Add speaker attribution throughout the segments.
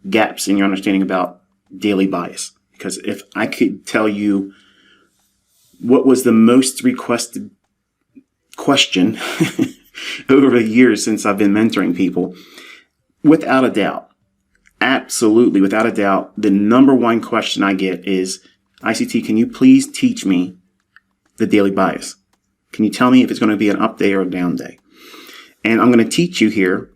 Speaker 1: gaps in your understanding about daily bias. Because if I could tell you what was the most requested question over the years since I've been mentoring people, without a doubt, absolutely without a doubt, the number one question I get is, ICT, can you please teach me the daily bias? Can you tell me if it's going to be an up day or a down day? And I'm going to teach you here,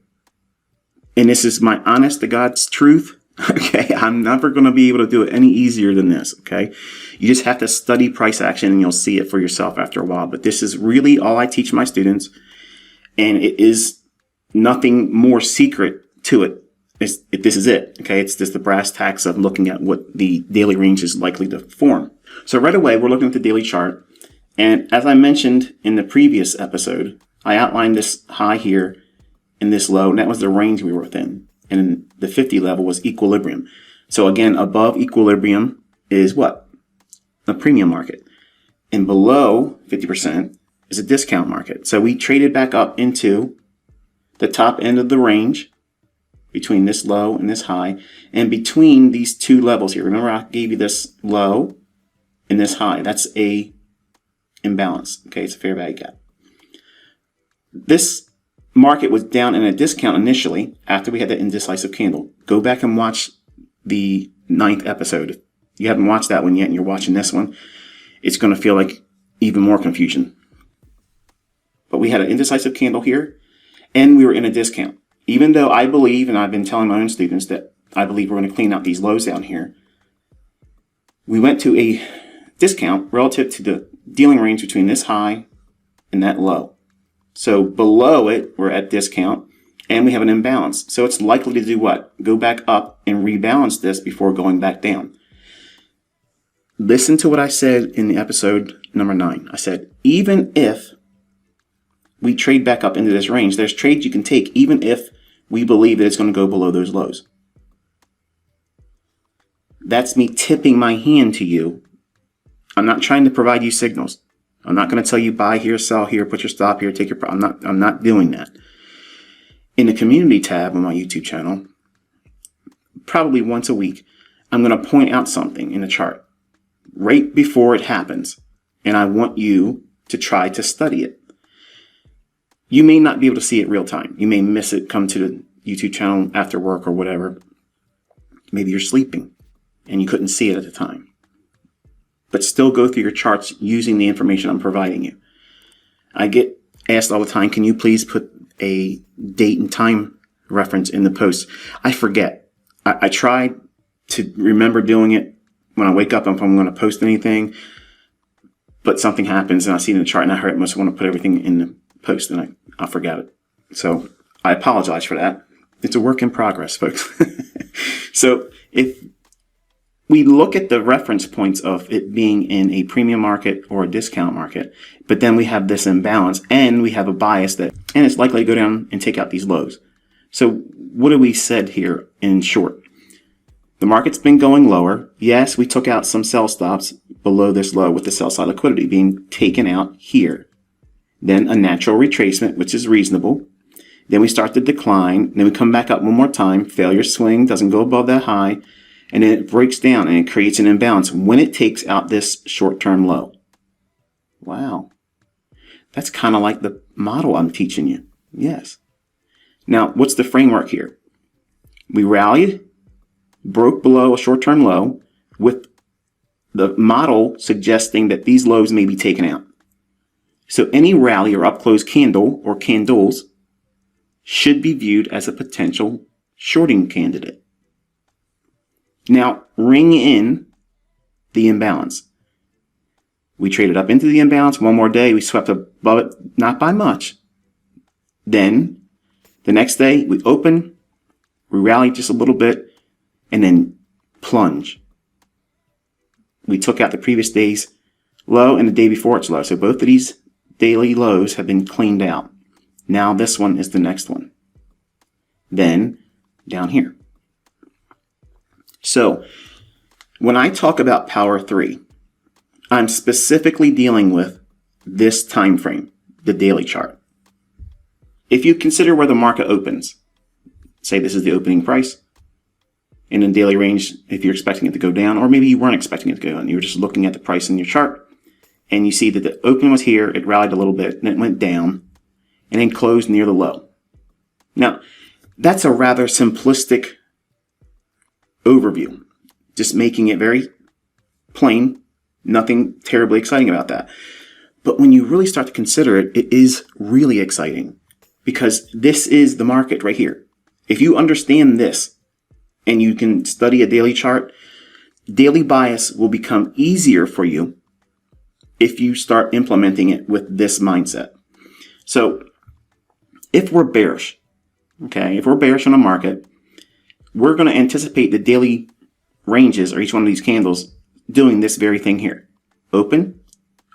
Speaker 1: and this is my honest to God's truth. Okay, I'm never going to be able to do it any easier than this. Okay, you just have to study price action and you'll see it for yourself after a while. But this is really all I teach my students, and it is nothing more secret to it. This is it. Okay, it's just the brass tacks of looking at what the daily range is likely to form. So right away, we're looking at the daily chart. And as I mentioned in the previous episode, I outlined this high here and this low, and that was the range we were within. And the 50 level was equilibrium. So again, above equilibrium is what? A premium market. And below 50% is a discount market. So we traded back up into the top end of the range between this low and this high, and between these two levels here. Remember, I gave you this low and this high. That's a imbalance. Okay, it's a fair value gap. This market was down in a discount initially after we had that indecisive candle. Go back and watch the 9th episode. If you haven't watched that one yet and you're watching this one, it's going to feel like even more confusion. But we had an indecisive candle here, and we were in a discount. Even though I believe, and I've been telling my own students that I believe we're going to clean out these lows down here, we went to a discount relative to the dealing range between this high and that low. So below it, we're at discount, and we have an imbalance. So it's likely to do what? Go back up and rebalance this before going back down. Listen to what I said in the episode number 9. I said, even if we trade back up into this range, there's trades you can take even if we believe that it's going to go below those lows. That's me tipping my hand to you. I'm not trying to provide you signals. I'm not going to tell you buy here, sell here, put your stop here, take your profit. I'm not doing that. In the community tab on my YouTube channel, probably once a week, I'm going to point out something in the chart right before it happens, and I want you to try to study it. You may not be able to see it real time. You may miss it, come to the YouTube channel after work or whatever. Maybe you're sleeping and you couldn't see it at the time. But still go through your charts using the information I'm providing you. I get asked all the time, can you please put a date and time reference in the post? I forget. I try to remember doing it when I wake up if I'm going to post anything, but something happens and I see it in the chart and I must want to put everything in the post and I forgot it. So I apologize for that. It's a work in progress, folks. So if we look at the reference points of it being in a premium market or a discount market, but then we have this imbalance and we have a bias and it's likely to go down and take out these lows. So what have we said here in short? The market's been going lower. Yes, we took out some sell stops below this low with the sell side liquidity being taken out here. Then a natural retracement, which is reasonable. Then we start to decline. Then we come back up one more time. Failure swing doesn't go above that high. And then it breaks down and it creates an imbalance when it takes out this short-term low. Wow. That's kind of like the model I'm teaching you. Yes. Now, what's the framework here? We rallied, broke below a short-term low with the model suggesting that these lows may be taken out. So any rally or up-close candle or candles should be viewed as a potential shorting candidate. Now, ring in the imbalance. We traded up into the imbalance. One more day, we swept above it, not by much. Then, the next day, we open, we rally just a little bit, and then plunge. We took out the previous day's low and the day before its low. So both of these daily lows have been cleaned out. Now this one is the next one. Then, down here. So, when I talk about Power 3, I'm specifically dealing with this time frame, the daily chart. If you consider where the market opens, say this is the opening price, in a daily range if you're expecting it to go down, or maybe you weren't expecting it to go down. You were just looking at the price in your chart, and you see that the open was here, it rallied a little bit, and it went down, and then closed near the low. Now, that's a rather simplistic overview, just making it very plain, nothing terribly exciting about that. But when you really start to consider it, it is really exciting, because this is the market right here. If you understand this and you can study a daily chart, daily bias will become easier for you if you start implementing it with this mindset. So if we're bearish, okay, if we're bearish on a market, we're going to anticipate the daily ranges, or each one of these candles, doing this very thing here. Open,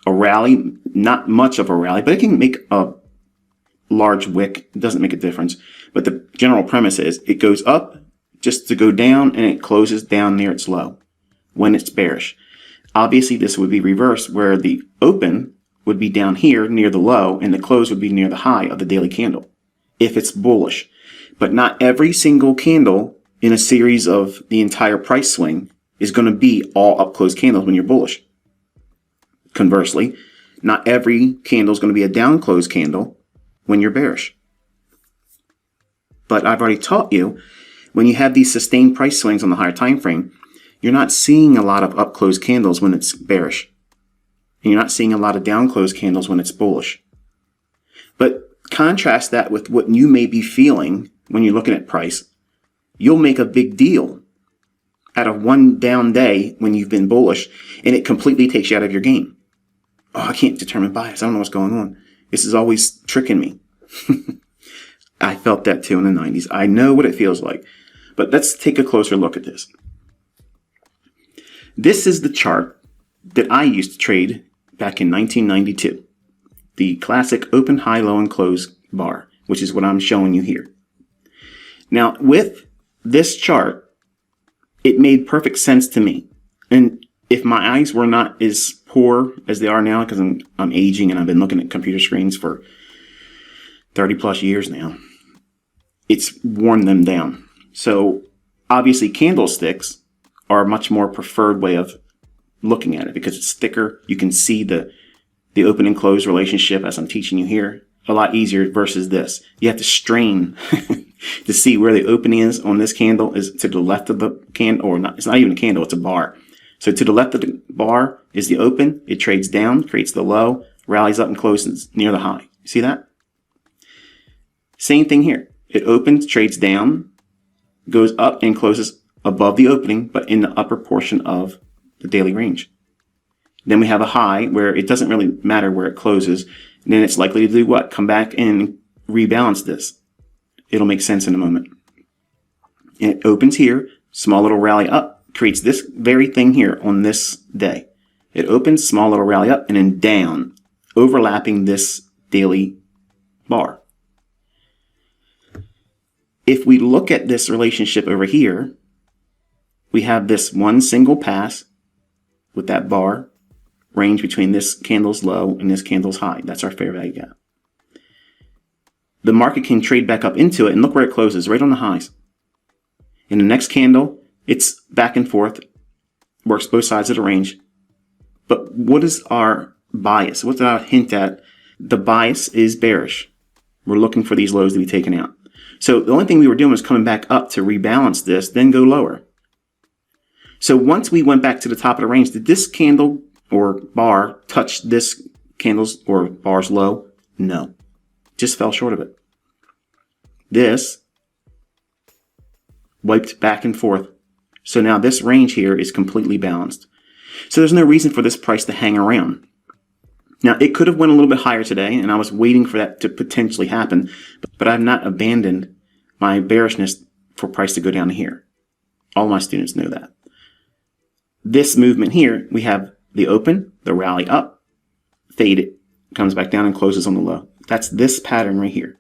Speaker 1: a rally, not much of a rally, but it can make a large wick. It doesn't make a difference. But the general premise is it goes up just to go down, and it closes down near its low when it's bearish. Obviously, this would be reversed, where the open would be down here near the low, and the close would be near the high of the daily candle if it's bullish. But not every single candle in a series of the entire price swing is going to be all up close candles when you're bullish. Conversely, not every candle is going to be a down close candle when you're bearish. But I've already taught you, when you have these sustained price swings on the higher time frame, you're not seeing a lot of up close candles when it's bearish. And you're not seeing a lot of down close candles when it's bullish. But contrast that with what you may be feeling when you're looking at price. You'll make a big deal out of one down day when you've been bullish, and it completely takes you out of your game. Oh, I can't determine bias. I don't know what's going on. This is always tricking me. I felt that too in the 90s. I know what it feels like. But let's take a closer look at this. This is the chart that I used to trade back in 1992. The classic open, high, low, and close bar, which is what I'm showing you here. Now, with this chart, it made perfect sense to me. And if my eyes were not as poor as they are now, because I'm aging and I've been looking at computer screens for 30 plus years now, it's worn them down. So obviously candlesticks are a much more preferred way of looking at it, because it's thicker. You can see the open and close relationship, as I'm teaching you here, a lot easier versus this. You have to strain to see where the opening is on this candle. Is to the left of the candle, or not, it's not even a candle, it's a bar. So to the left of the bar is the open. It trades down, creates the low, rallies up and closes near the high. You see that? Same thing here. It opens, trades down, goes up and closes above the opening, but in the upper portion of the daily range. Then we have a high where it doesn't really matter where it closes. And then it's likely to do what? Come back and rebalance this. It'll make sense in a moment. And it opens here, small little rally up, creates this very thing here on this day. It opens, small little rally up, and then down, overlapping this daily bar. If we look at this relationship over here, we have this one single pass with that bar range between this candle's low and this candle's high. That's our fair value gap. The market can trade back up into it, and look where it closes, right on the highs. In the next candle, it's back and forth, works both sides of the range. But what is our bias? What did I hint at? The bias is bearish. We're looking for these lows to be taken out. So the only thing we were doing was coming back up to rebalance this, then go lower. So once we went back to the top of the range, did this candle or bar touch this candle's or bar's low? No. Just fell short of it. This wiped back and forth. So now this range here is completely balanced. So there's no reason for this price to hang around. Now, it could have went a little bit higher today, and I was waiting for that to potentially happen, but I've not abandoned my bearishness for price to go down to here. All my students know that. This movement here, we have the open, the rally up, fade it, comes back down and closes on the low. That's this pattern right here.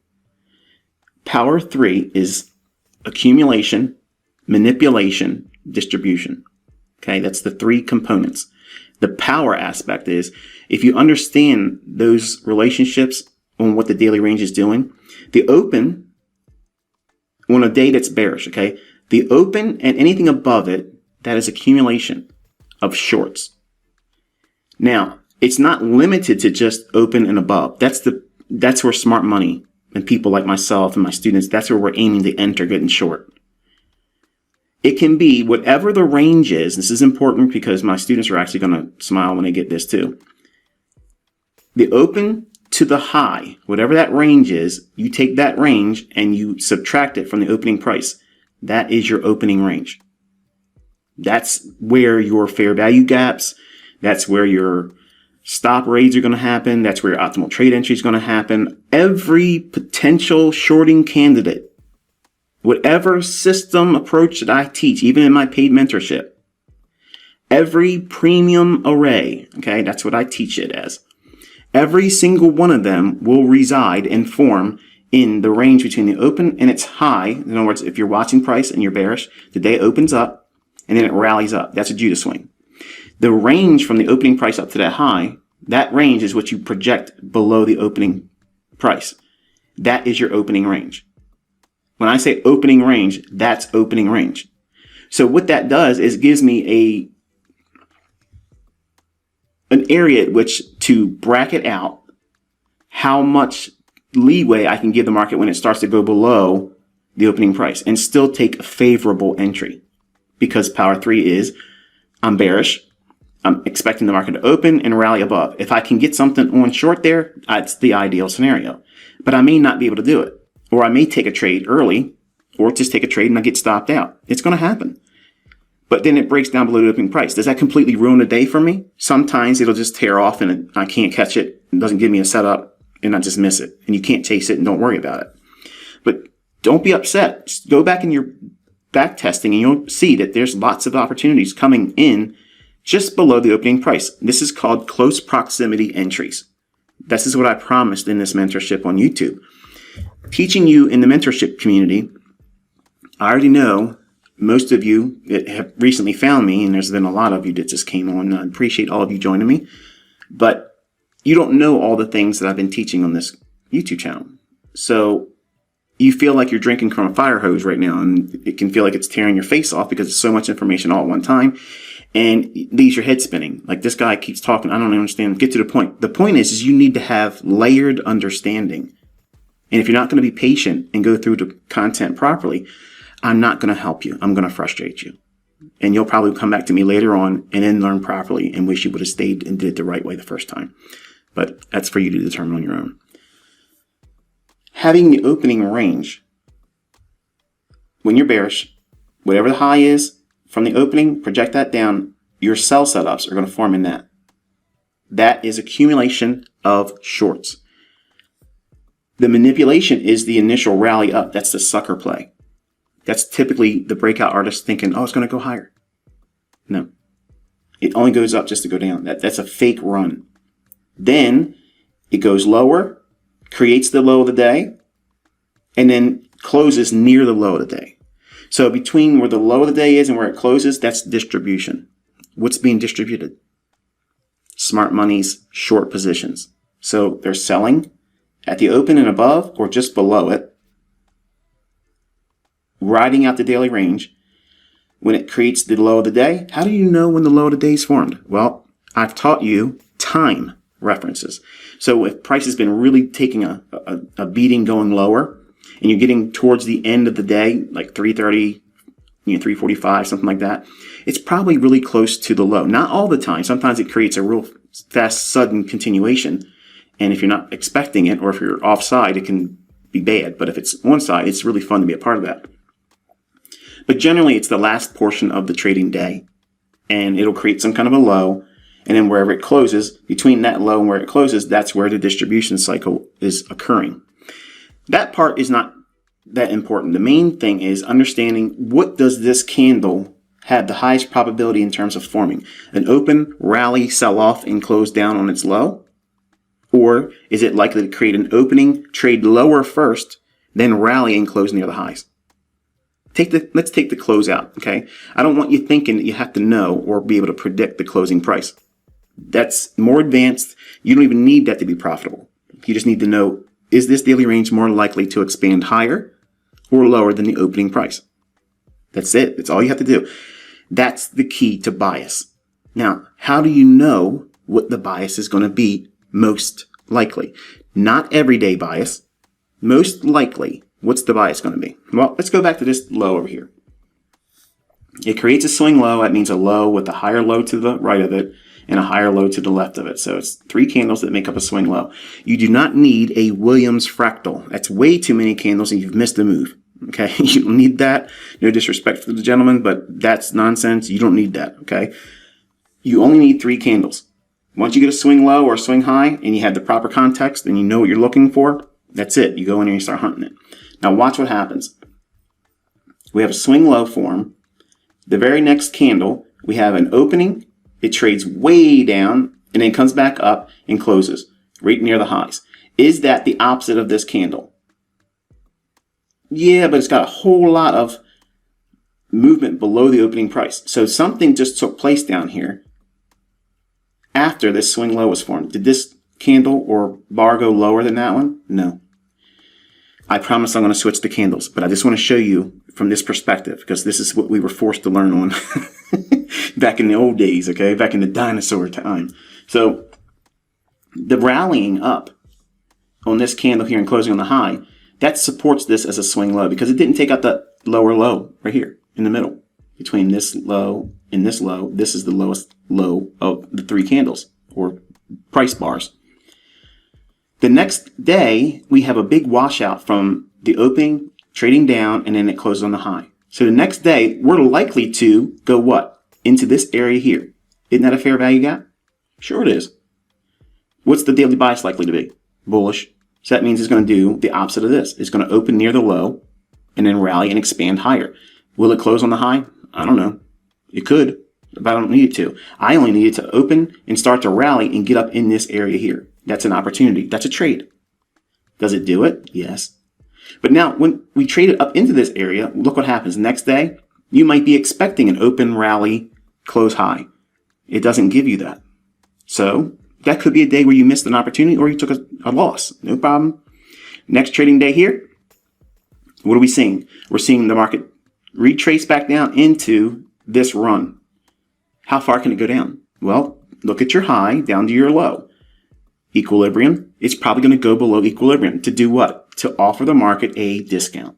Speaker 1: Power 3 is accumulation, manipulation, distribution. Okay, that's the three components. The power aspect is, if you understand those relationships on what the daily range is doing, the open on a day that's bearish, okay, The open and anything above it, that is accumulation of shorts. Now, it's not limited to just open and above. That's where smart money and people like myself and my students, that's where we're aiming to enter getting short. It can be whatever the range is. This is important because my students are actually going to smile when they get this too. The open to the high, whatever that range is, you take that range and you subtract it from the opening price. That is your opening range. That's where your fair value gaps, that's where your stop raids are going to happen. That's where your optimal trade entry is going to happen. Every potential shorting candidate, whatever system approach that I teach, even in my paid mentorship, every premium array, okay, that's what I teach it as. Every single one of them will reside and form in the range between the open and its high. In other words, if you're watching price and you're bearish, the day opens up and then it rallies up. That's a Judah swing. The range from the opening price up to that high, that range is what you project below the opening price. That is your opening range. When I say opening range, that's opening range. So what that does is it gives me an area at which to bracket out how much leeway I can give the market when it starts to go below the opening price and still take a favorable entry. Because power 3 is, I'm bearish. I'm expecting the market to open and rally above. If I can get something on short there, that's the ideal scenario. But I may not be able to do it. Or I may take a trade early, or just take a trade and I get stopped out. It's going to happen. But then it breaks down below the opening price. Does that completely ruin the day for me? Sometimes it'll just tear off and I can't catch it. It doesn't give me a setup and I just miss it. And you can't chase it and don't worry about it. But don't be upset. Just go back in your back testing and you'll see that there's lots of opportunities coming in just below the opening price. This is called close proximity entries. This is what I promised in this mentorship on YouTube. Teaching you in the mentorship community, I already know most of you that have recently found me, and there's been a lot of you that just came on. I appreciate all of you joining me, but you don't know all the things that I've been teaching on this YouTube channel. So you feel like you're drinking from a fire hose right now, and it can feel like it's tearing your face off because it's so much information all at one time, and it leaves your head spinning. Like this guy keeps talking, I don't understand. Get to the point. The point is you need to have layered understanding. And if you're not going to be patient and go through the content properly, I'm not going to help you. I'm going to frustrate you. And you'll probably come back to me later on and then learn properly and wish you would have stayed and did it the right way the first time. But that's for you to determine on your own. Having the opening range, when you're bearish, whatever the high is from the opening, project that down. Your sell setups are going to form in that. That is accumulation of shorts. The manipulation is the initial rally up. That's the sucker play. That's typically the breakout artist thinking, oh, it's going to go higher. No. It only goes up just to go down. That's a fake run. Then it goes lower, creates the low of the day, and then closes near the low of the day. So between where the low of the day is and where it closes, that's distribution. What's being distributed? Smart money's short positions. So they're selling at the open and above or just below it, riding out the daily range. When it creates the low of the day, how do you know when the low of the day is formed? Well, I've taught you time references. So if price has been really taking a beating going lower and you're getting towards the end of the day, like 3:30, 3:45, something like that, it's probably really close to the low. Not all the time. Sometimes it creates a real fast, sudden continuation. And if you're not expecting it, or if you're offside, it can be bad. But if it's on side, it's really fun to be a part of that. But generally, it's the last portion of the trading day. And it'll create some kind of a low. And then wherever it closes, between that low and where it closes, that's where the distribution cycle is occurring. That part is not that important. The main thing is understanding, what does this candle have the highest probability in terms of forming? An open, rally, sell off, and close down on its low? Or is it likely to create an opening, trade lower first, then rally and close near the highs? Let's take the close out, okay? I don't want you thinking that you have to know or be able to predict the closing price. That's more advanced. You don't even need that to be profitable. You just need to know, is this daily range more likely to expand higher or lower than the opening price? That's it. That's all you have to do. That's the key to bias. Now, how do you know what the bias is going to be most likely? Not everyday bias. Most likely, what's the bias going to be? Well, let's go back to this low over here. It creates a swing low. That means a low with a higher low to the right of it and a higher low to the left of it. So it's 3 candles that make up a swing low. You do not need a Williams fractal. That's way too many candles and you've missed the move. Okay, you don't need that. No disrespect to the gentleman, but that's nonsense. You don't need that. Okay, you only need 3 candles. Once you get a swing low or a swing high and you have the proper context and you know what you're looking for, that's it. You go in there and you start hunting it. Now watch what happens. We have a swing low form. The very next candle, we have an opening. It trades way down and then comes back up and closes right near the highs. Is that the opposite of this candle? Yeah, but it's got a whole lot of movement below the opening price. So something just took place down here after this swing low was formed. Did this candle or bar go lower than that one? No. I promise I'm going to switch the candles, but I just want to show you from this perspective because this is what we were forced to learn on back in the old days, okay? Back in the dinosaur time. So the rallying up on this candle here and closing on the high, that supports this as a swing low because it didn't take out that lower low right here in the middle. Between this low and this low, this is the lowest low of the 3 candles or price bars. The next day, we have a big washout from the opening, trading down, and then it closes on the high. So the next day, we're likely to go what? Into this area here. Isn't that a fair value gap? Sure it is. What's the daily bias likely to be? Bullish. So that means it's going to do the opposite of this. It's going to open near the low and then rally and expand higher. Will it close on the high? I don't know. It could, but I don't need it to. I only need it to open and start to rally and get up in this area here. That's an opportunity. That's a trade. Does it do it? Yes. But now when we trade it up into this area, look what happens. Next day, you might be expecting an open rally, close high. It doesn't give you that. So that could be a day where you missed an opportunity or you took a loss. No problem. Next trading day here, what are we seeing? We're seeing the market retrace back down into this run. How far can it go down? Well, look at your high down to your low. Equilibrium, it's probably going to go below equilibrium. To do what? To offer the market a discount.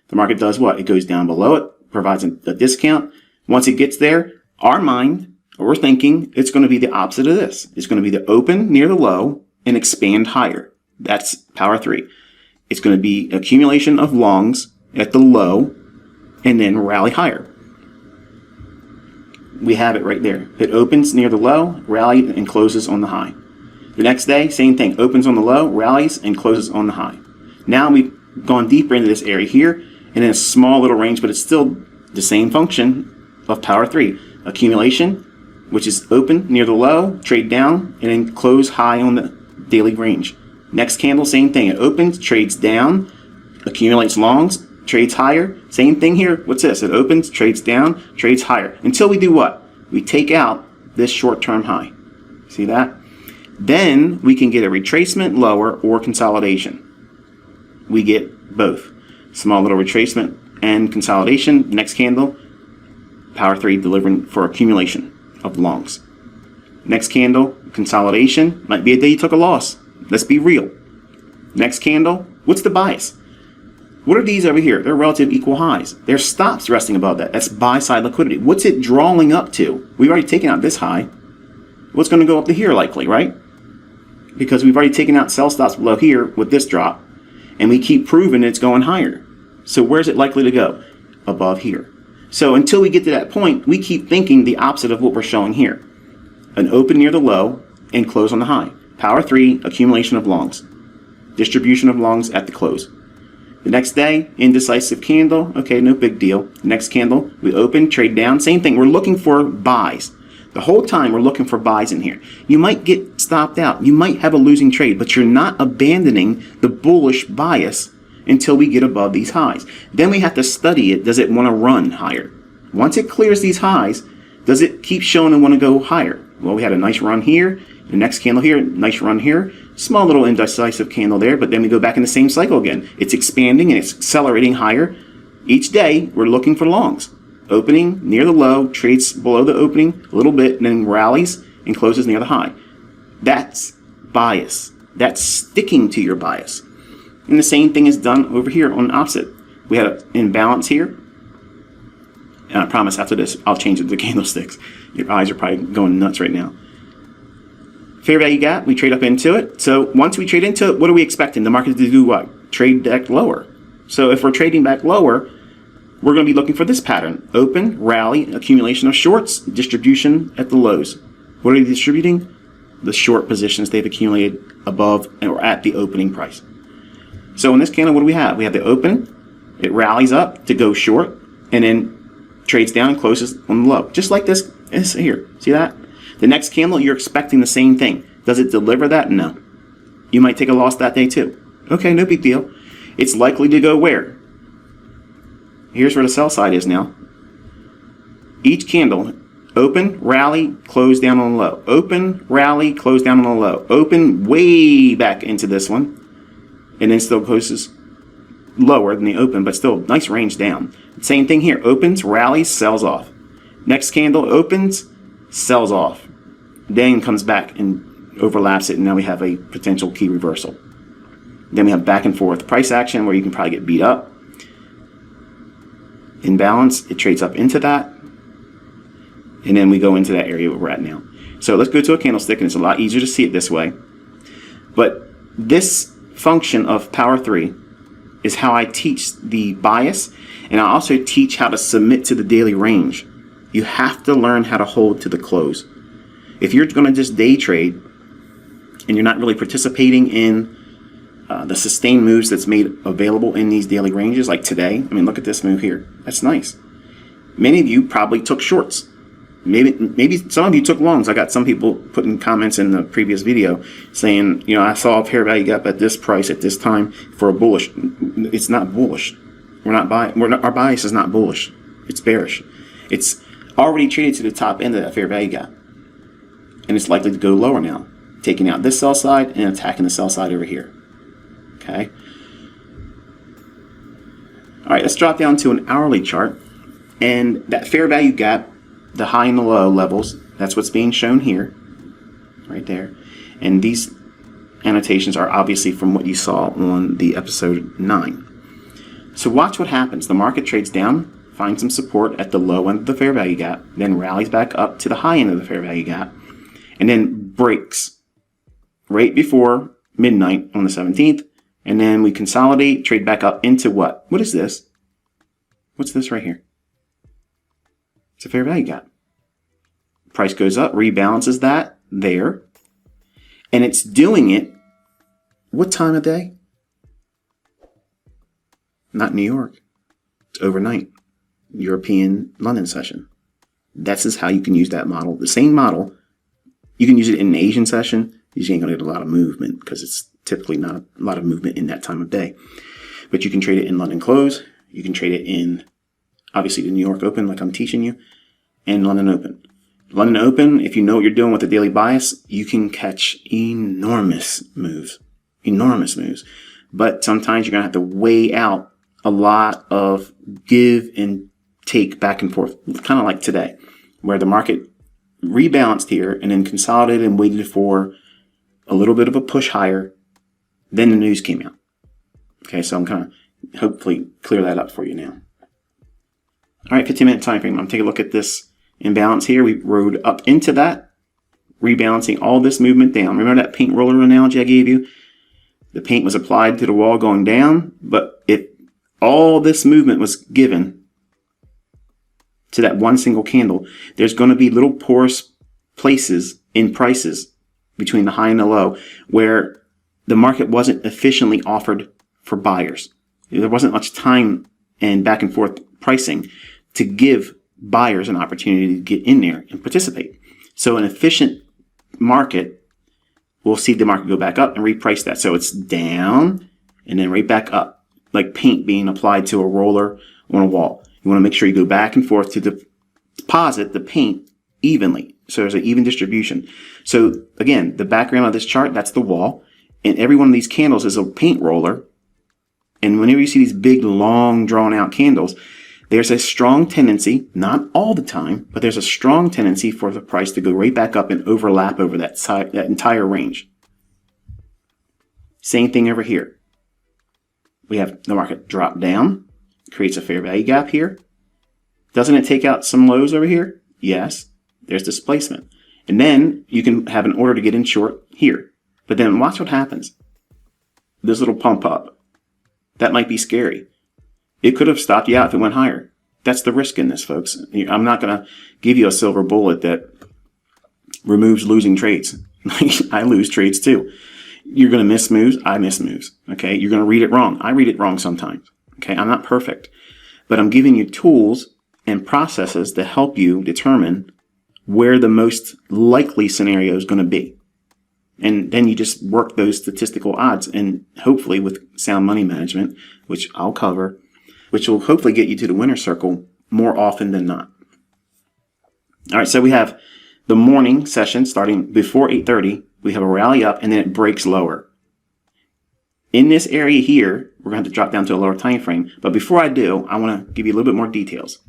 Speaker 1: The market does what? It goes down below it, provides a discount. Once it gets there, our mind, or we're thinking, it's going to be the opposite of this. It's going to be the open near the low and expand higher. That's power 3. It's going to be accumulation of longs at the low and then rally higher. We have it right there. It opens near the low, rallies, and closes on the high. The next day, same thing. Opens on the low, rallies, and closes on the high. Now we've gone deeper into this area here, and in a small little range, but it's still the same function of power 3. Accumulation, which is open near the low, trade down, and then close high on the daily range. Next candle, same thing. It opens, trades down, accumulates longs, trades higher. Same thing here. What's this? It opens, trades down, trades higher. Until we do what? We take out this short-term high. See that? Then we can get a retracement lower or consolidation. We get both. Small little retracement and consolidation. Next candle, power 3 delivering for accumulation of longs. Next candle, consolidation. Might be a day you took a loss. Let's be real. Next candle, what's the bias? What are these over here? They're relative equal highs. There's stops resting above that. That's buy side liquidity. What's it drawing up to? We've already taken out this high. What's going to go up to here likely, right? Because we've already taken out sell stops below here with this drop, and we keep proving it's going higher. So where's it likely to go? Above here. So until we get to that point, we keep thinking the opposite of what we're showing here. An open near the low and close on the high. Power 3, accumulation of longs. Distribution of longs at the close. The next day, indecisive candle. Okay, no big deal. Next candle, we open, trade down. Same thing. We're looking for buys. The whole time we're looking for buys in here. You might get stopped out. You might have a losing trade, but you're not abandoning the bullish bias until we get above these highs. Then we have to study it. Does it want to run higher? Once it clears these highs, does it keep showing and want to go higher? Well, we had a nice run here. The next candle here, nice run here. Small little indecisive candle there, but then we go back in the same cycle again. It's expanding and it's accelerating higher. Each day, we're looking for longs. Opening near the low, trades below the opening a little bit, and then rallies and closes near the high. That's bias. That's sticking to your bias. And the same thing is done over here on the opposite. We had an imbalance here. And I promise after this, I'll change it to the candlesticks. Your eyes are probably going nuts right now. Fair value gap, we trade up into it. So once we trade into it, what are we expecting? The market to do what? Trade back lower. So if we're trading back lower, we're going to be looking for this pattern. Open, rally, accumulation of shorts, distribution at the lows. What are they distributing? The short positions they've accumulated above or at the opening price. So in this candle, what do we have? We have the open, it rallies up to go short, and then trades down and closes on the low. Just like this is here. See that? The next candle, you're expecting the same thing. Does it deliver that? No. You might take a loss that day too. Okay, no big deal. It's likely to go where? Here's where the sell side is now. Each candle, open, rally, close down on the low. Open, rally, close down on the low. Open way back into this one. And then still closes lower than the open, but still nice range down. Same thing here. Opens, rallies, sells off. Next candle opens, sells off. Then comes back and overlaps it, and now we have a potential key reversal. Then we have back and forth price action where you can probably get beat up. Imbalance, it trades up into that. And then we go into that area where we're at now. So let's go to a candlestick, and it's a lot easier to see it this way. But this function of Power 3 is how I teach the bias, and I also teach how to submit to the daily range. You have to learn how to hold to the close. If you're going to just day trade and you're not really participating in the sustained moves that's made available in these daily ranges, like today, I mean, look at this move here. That's nice. Many of you probably took shorts. Maybe some of you took longs. I got some people putting comments in the previous video saying, you know, I saw a fair value gap at this price at this time for a bullish. It's not bullish. Our bias is not bullish. It's bearish. It's already traded to the top end of that fair value gap. And it's likely to go lower now, taking out this sell side and attacking the sell side over here. Okay. All right, let's drop down to an hourly chart. And that fair value gap, the high and the low levels, that's what's being shown here, right there. And these annotations are obviously from what you saw on the episode 9. So watch what happens. The market trades down, finds some support at the low end of the fair value gap, then rallies back up to the high end of the fair value gap, and then breaks right before midnight on the 17th. And then we consolidate, trade back up into what? What is this? What's this right here? It's a fair value gap. Price goes up, rebalances that there. And it's doing it, what time of day? Not New York. It's overnight. European London session. That's just how you can use that model. The same model, you can use it in an Asian session. You ain't going to get a lot of movement because it's typically not a lot of movement in that time of day. But you can trade it in London close. You can trade it in, obviously, the New York Open, like I'm teaching you, and London Open. London Open, if you know what you're doing with the daily bias, you can catch enormous moves. Enormous moves. But sometimes you're going to have to weigh out a lot of give and take back and forth, kind of like today, where the market rebalanced here and then consolidated and waited for a little bit of a push higher. Then the news came out. Okay, so I'm kind of hopefully clear that up for you now. All right, 15-minute time frame. I'm taking a look at this imbalance here. We rode up into that, rebalancing all this movement down. Remember that paint roller analogy I gave you? The paint was applied to the wall going down, but if all this movement was given to that one single candle, there's going to be little porous places in prices between the high and the low where the market wasn't efficiently offered for buyers. There wasn't much time and back and forth pricing to give buyers an opportunity to get in there and participate. So an efficient market will see the market go back up and reprice that. So it's down and then right back up, like paint being applied to a roller on a wall. You want to make sure you go back and forth to deposit the paint evenly. So there's an even distribution. So again, the background of this chart, that's the wall. And every one of these candles is a paint roller. And whenever you see these big, long, drawn-out candles, there's a strong tendency, not all the time, but there's a strong tendency for the price to go right back up and overlap over that entire range. Same thing over here. We have the market drop down, creates a fair value gap here. Doesn't it take out some lows over here? Yes. There's displacement. And then you can have an order to get in short here. But then watch what happens. This little pump up. That might be scary. It could have stopped you out if it went higher. That's the risk in this, folks. I'm not going to give you a silver bullet that removes losing trades. I lose trades too. You're going to miss moves. I miss moves. Okay. You're going to read it wrong. I read it wrong sometimes. Okay. I'm not perfect, but I'm giving you tools and processes to help you determine where the most likely scenario is going to be. And then you just work those statistical odds, and hopefully with sound money management, which I'll cover, which will hopefully get you to the winner's circle more often than not. All right, so we have the morning session starting before 8:30. We have a rally up, and then it breaks lower. In this area here, we're going to have to drop down to a lower time frame. But before I do, I want to give you a little bit more details.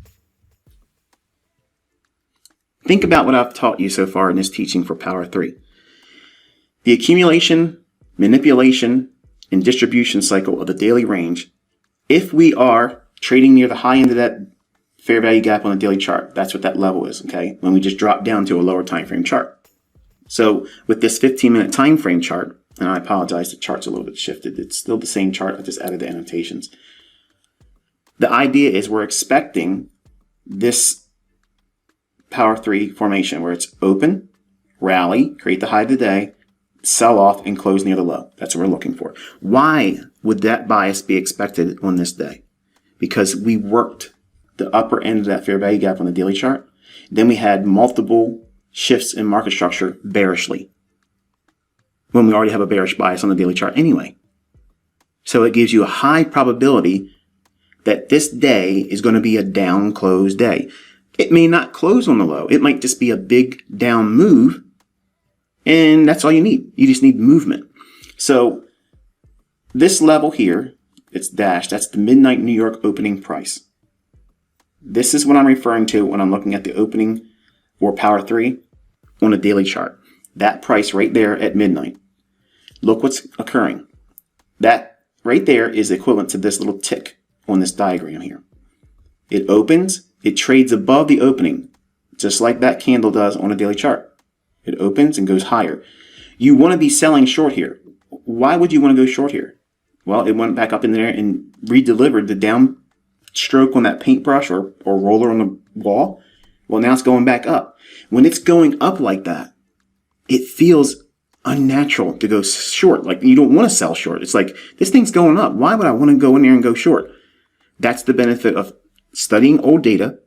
Speaker 1: Think about what I've taught you so far in this teaching for Power 3. The accumulation, manipulation, and distribution cycle of the daily range. If we are trading near the high end of that fair value gap on the daily chart, that's what that level is, okay? When we just drop down to a lower time frame chart. So with this 15-minute time frame chart, and I apologize, the chart's a little bit shifted. It's still the same chart. I just added the annotations. The idea is we're expecting this Power 3 formation where it's open, rally, create the high of the day, sell off, and close near the low. That's what we're looking for. Why would that bias be expected on this day? Because we worked the upper end of that fair value gap on the daily chart. Then we had multiple shifts in market structure bearishly, when we already have a bearish bias on the daily chart anyway. So it gives you a high probability that this day is going to be a down close day. It may not close on the low. It might just be a big down move, and that's all you need. You just need movement. So this level here, it's dashed. That's the midnight New York opening price. This is what I'm referring to when I'm looking at the opening for Power 3 on a daily chart. That price right there at midnight. Look what's occurring. That right there is equivalent to this little tick on this diagram here. It opens, it trades above the opening, just like that candle does on a daily chart. It opens and goes higher. You want to be selling short here. Why would you want to go short here? Well, it went back up in there and redelivered the down stroke on that paintbrush or roller on the wall. Well, now it's going back up. When it's going up like that, it feels unnatural to go short. Like you don't want to sell short. It's like, this thing's going up. Why would I want to go in there and go short? That's the benefit of studying old data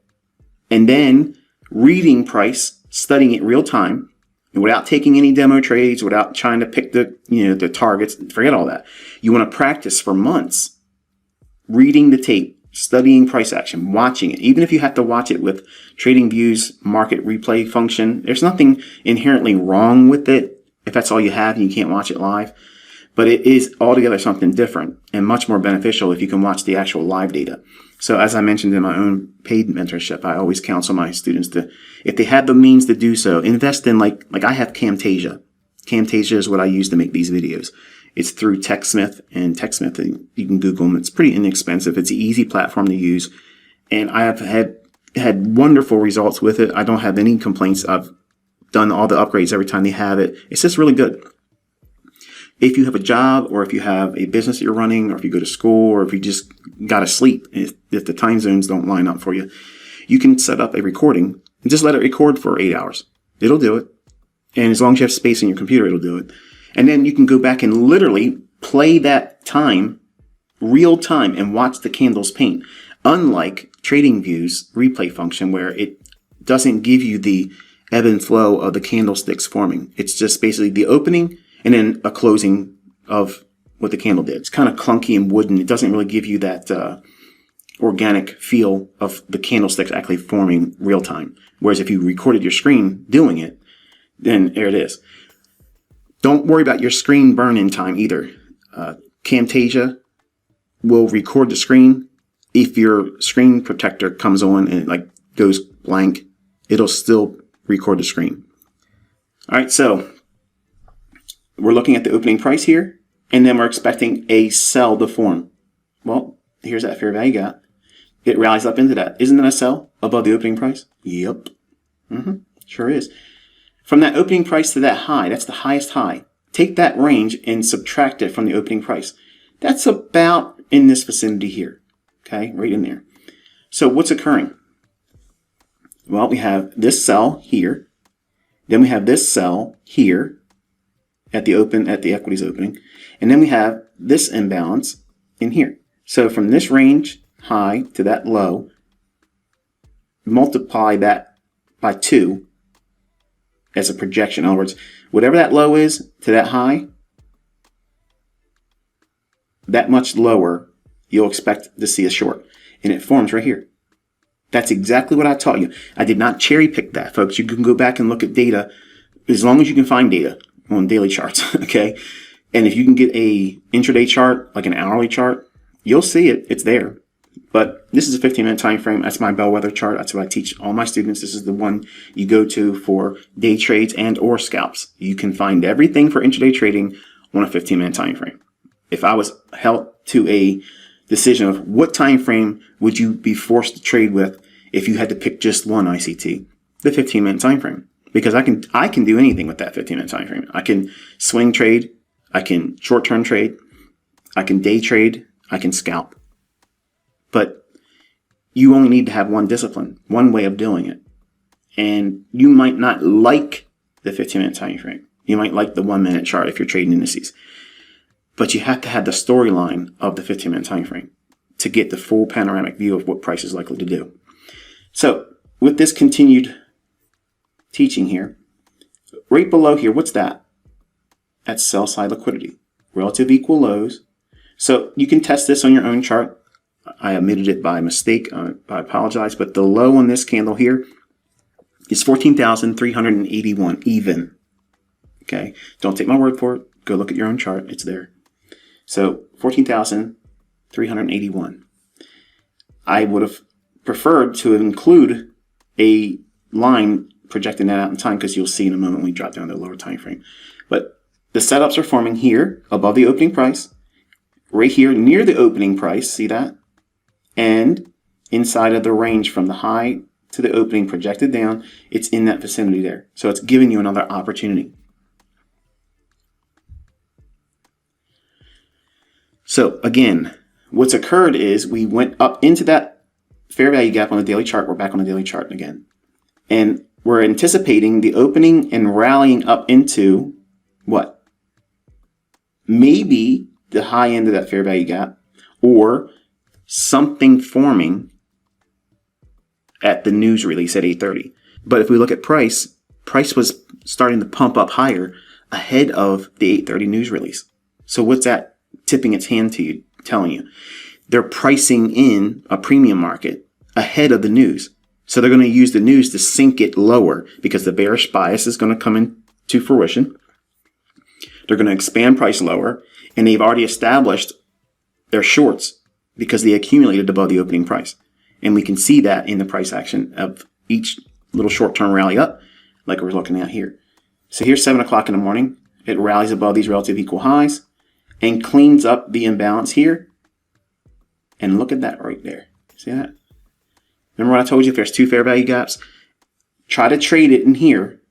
Speaker 1: and then reading price, studying it real time, and without taking any demo trades, without trying to pick the targets. Forget all that. You want to practice for months reading the tape, studying price action, watching it. Even if you have to watch it with TradingView's market replay function, there's nothing inherently wrong with it if that's all you have and you can't watch it live. But it is altogether something different and much more beneficial if you can watch the actual live data. So as I mentioned in my own paid mentorship, I always counsel my students to, if they have the means to do so, invest in like I have Camtasia. Camtasia is what I use to make these videos. It's through TechSmith, and TechSmith, you can Google them. It's pretty inexpensive. It's an easy platform to use. And I have had wonderful results with it. I don't have any complaints. I've done all the upgrades every time they have it. It's just really good. If you have a job, or if you have a business that you're running, or if you go to school, or if you just got to sleep, if the time zones don't line up for you, you can set up a recording and just let it record for 8 hours. It'll do it. And as long as you have space in your computer, it'll do it. And then you can go back and literally play that time, real time, and watch the candles paint. Unlike TradingView's replay function, where it doesn't give you the ebb and flow of the candlesticks forming. It's just basically the opening and then a closing of what the candle did. It's kind of clunky and wooden. It doesn't really give you that organic feel of the candlesticks actually forming real time. Whereas if you recorded your screen doing it, then there it is. Don't worry about your screen burn-in time either. Camtasia will record the screen. If your screen protector comes on and it like goes blank, it'll still record the screen. All right, so we're looking at the opening price here, and then we're expecting a sell to form. Well, here's that fair value gap. It rallies up into that. Isn't that a sell above the opening price? Yep. Sure is. From that opening price to that high, that's the highest high. Take that range and subtract it from the opening price. That's about in this vicinity here. Okay, right in there. So what's occurring? Well, we have this sell here. Then we have this sell here at the equities opening. And then we have this imbalance in here. So from this range high to that low, multiply that by 2 as a projection. In other words, whatever that low is to that high, that much lower you'll expect to see a short. And it forms right here. That's exactly what I taught you. I did not cherry pick that, folks. You can go back and look at data as long as you can find data on daily charts, okay? And if you can get a intraday chart, like an hourly chart, you'll see it. It's there. But this is a 15-minute time frame. That's my bellwether chart. That's what I teach all my students. This is the one you go to for day trades and or scalps. You can find everything for intraday trading on a 15-minute time frame. If I was held to a decision of what time frame would you be forced to trade with if you had to pick just one ICT, the 15-minute time frame, because I can do anything with that 15-minute time frame. I can swing trade, I can short-term trade, I can day trade, I can scalp. But you only need to have one discipline, one way of doing it. And you might not like the 15-minute time frame. You might like the 1-minute chart if you're trading indices. But you have to have the storyline of the 15-minute time frame to get the full panoramic view of what price is likely to do. So with this continued teaching here, right below here, what's that? That's sell side liquidity, relative equal lows. So you can test this on your own chart. I omitted it by mistake. I apologize. But the low on this candle here is 14,381 even. Okay. Don't take my word for it. Go look at your own chart. It's there. So 14,381. I would have preferred to include a line projecting that out in time, because you'll see in a moment when we drop down to the lower time frame. But the setups are forming here above the opening price, right here near the opening price. See that? And inside of the range from the high to the opening projected down, it's in that vicinity there. So it's giving you another opportunity. So again, what's occurred is we went up into that fair value gap on the daily chart. We're back on the daily chart again. And we're anticipating the opening and rallying up into what? Maybe the high end of that fair value gap, or something forming at the news release at 8:30. But if we look at price was starting to pump up higher ahead of the 8:30 news release. So what's that tipping its hand to you, telling you? They're pricing in a premium market ahead of the news. So they're going to use the news to sink it lower, because the bearish bias is going to come into fruition. They're going to expand price lower, and they've already established their shorts because they accumulated above the opening price. And we can see that in the price action of each little short-term rally up, like we're looking at here. So here's 7 o'clock in the morning. It rallies above these relative equal highs and cleans up the imbalance here. And look at that right there. See that? Remember what I told you? If there's two fair value gaps, try to trade it in here,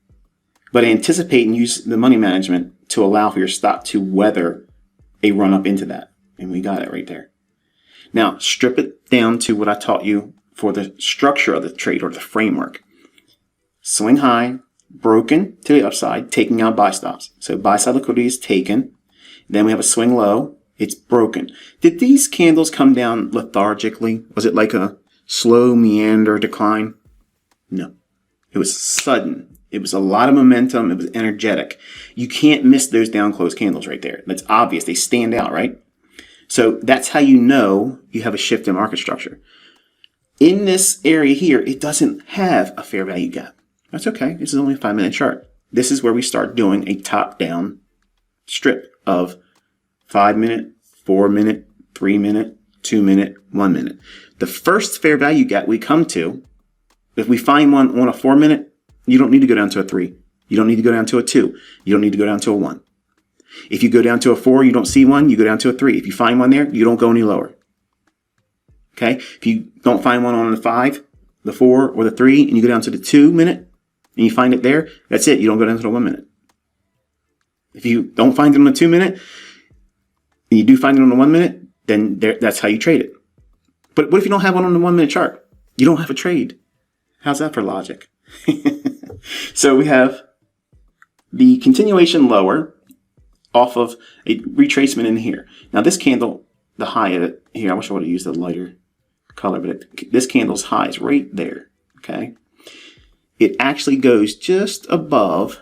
Speaker 1: but anticipate and use the money management to allow for your stop to weather a run up into that. And we got it right there. Now, strip it down to what I taught you for the structure of the trade, or the framework. Swing high, broken to the upside, taking out buy stops. So buy side liquidity is taken. Then we have a swing low. It's broken. Did these candles come down lethargically? Was it like a slow meander decline? No. It was sudden. It was a lot of momentum. It was energetic. You can't miss those down close candles right there. That's obvious. They stand out, right? So that's how you know you have a shift in market structure. In this area here, it doesn't have a fair value gap. That's okay. This is only a 5-minute chart. This is where we start doing a top-down strip of 5-minute, 4-minute, 3-minute, 2 minute, 1 minute. The first fair value gap we come to, if we find one on a 4 minute, you don't need to go down to a 3. You don't need to go down to a 2. You don't need to go down to a 1. If you go down to a 4, you don't see one, you go down to a 3. If you find one there, you don't go any lower. Okay? If you don't find one on the 5, the 4, or the 3, and you go down to the 2 minute, and you find it there, that's it. You don't go down to the 1 minute. If you don't find it on the 2 minute, and you do find it on the 1 minute, then that's how you trade it. But what if you don't have one on the 1 minute chart? You don't have a trade. How's that for logic? So we have the continuation lower off of a retracement in here. Now this candle, the high of it here, I wish I would have used a lighter color, but this candle's high is right there. Okay. It actually goes just above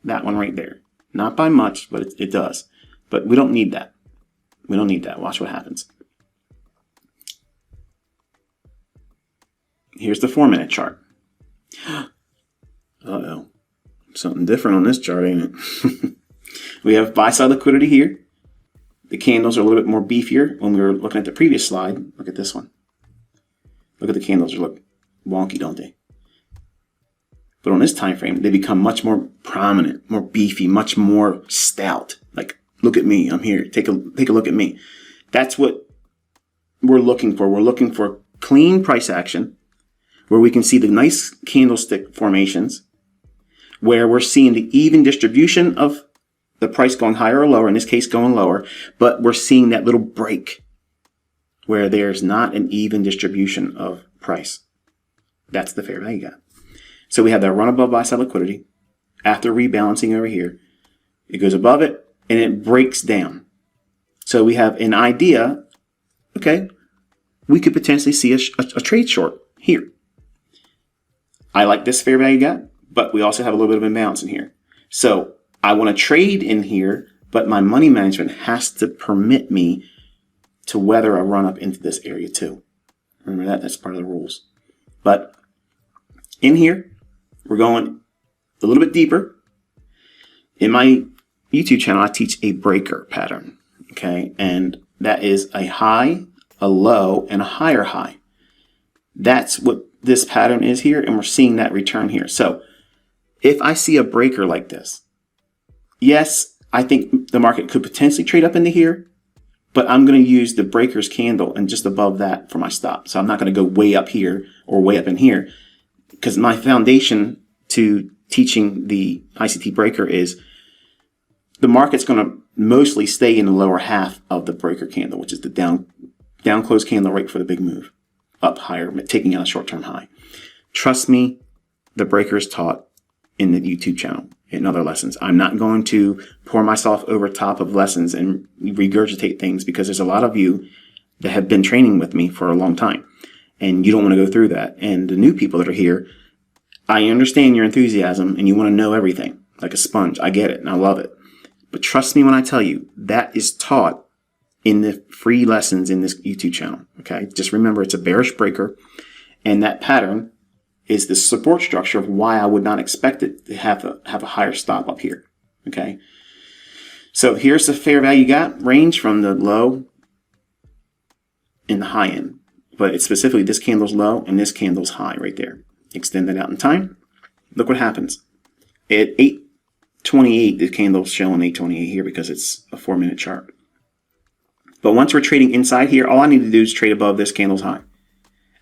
Speaker 1: that one right there. Not by much, but it does. But we don't need that. We don't need that. Watch what happens. Here's the 4 minute chart. Uh-oh. Something different on this chart, ain't it? We have buy side liquidity here. The candles are a little bit more beefier when we were looking at the previous slide. Look at this one. Look at the candles. They look wonky, don't they? But on this time frame, they become much more prominent, more beefy, much more stout. Like, look at me, I'm here. Take a look at me. That's what we're looking for. We're looking for clean price action where we can see the nice candlestick formations, where we're seeing the even distribution of the price going higher or lower, in this case going lower, but we're seeing that little break where there's not an even distribution of price. That's the fair value gap. So we have that run above buy side liquidity. After rebalancing over here, it goes above it and it breaks down. So we have an idea, okay, we could potentially see a trade short here. I like this fair value gap, but we also have a little bit of imbalance in here. So I want to trade in here, but my money management has to permit me to weather a run up into this area too. Remember that? That's part of the rules. But in here, we're going a little bit deeper. In my YouTube channel, I teach a breaker pattern. Okay. And that is a high, a low, and a higher high. That's what this pattern is here. And we're seeing that return here. So if I see a breaker like this, yes, I think the market could potentially trade up into here, but I'm going to use the breaker's candle and just above that for my stop. So I'm not going to go way up here or way up in here, because my foundation to teaching the ICT breaker is the market's going to mostly stay in the lower half of the breaker candle, which is the down close candle right for the big move, up higher, taking out a short-term high. Trust me, the breaker is taught in the YouTube channel in other lessons. I'm not going to pour myself over top of lessons and regurgitate things, because there's a lot of you that have been training with me for a long time and you don't want to go through that. And the new people that are here, I understand your enthusiasm and you want to know everything like a sponge. I get it and I love it. But trust me when I tell you, that is taught in the free lessons in this YouTube channel. Okay. Just remember, it's a bearish breaker, and that pattern is the support structure of why I would not expect it to have a higher stop up here. Okay. So here's the fair value gap range from the low and the high end, but it's specifically this candle's low and this candle's high right there. Extend that out in time. Look what happens. At 8:28, the candle's showing 8:28 here because it's a 4 minute chart. But once we're trading inside here, all I need to do is trade above this candle's high.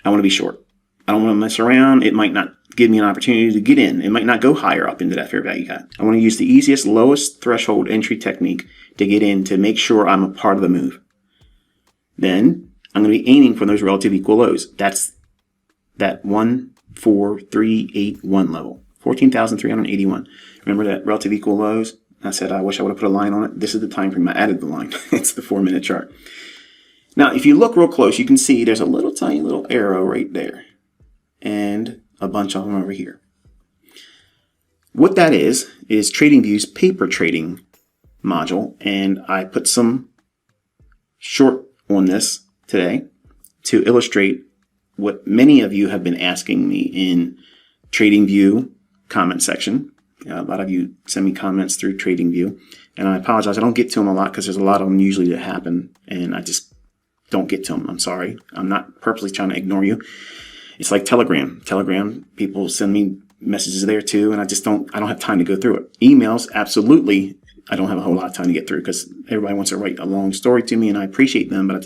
Speaker 1: I want to be short. I don't want to mess around. It might not give me an opportunity to get in. It might not go higher up into that fair value gap. I want to use the easiest, lowest threshold entry technique to get in to make sure I'm a part of the move. Then I'm going to be aiming for those relative equal lows. That's that 14381 level, 14,381. Remember that relative equal lows? I said I wish I would have put a line on it. This is the time frame. I added the line. It's the 4 minute chart. Now, if you look real close, you can see there's a little tiny little arrow right there, and a bunch of them over here. What that is TradingView's paper trading module, and I put some short on this today to illustrate what many of you have been asking me in TradingView comment section. A lot of you send me comments through TradingView, and I apologize. I don't get to them a lot because there's a lot of them usually that happen, and I just don't get to them. I'm sorry. I'm not purposely trying to ignore you. It's like Telegram. Telegram, people send me messages there too, and I don't have time to go through it. Emails, absolutely, I don't have a whole lot of time to get through because everybody wants to write a long story to me, and I appreciate them, but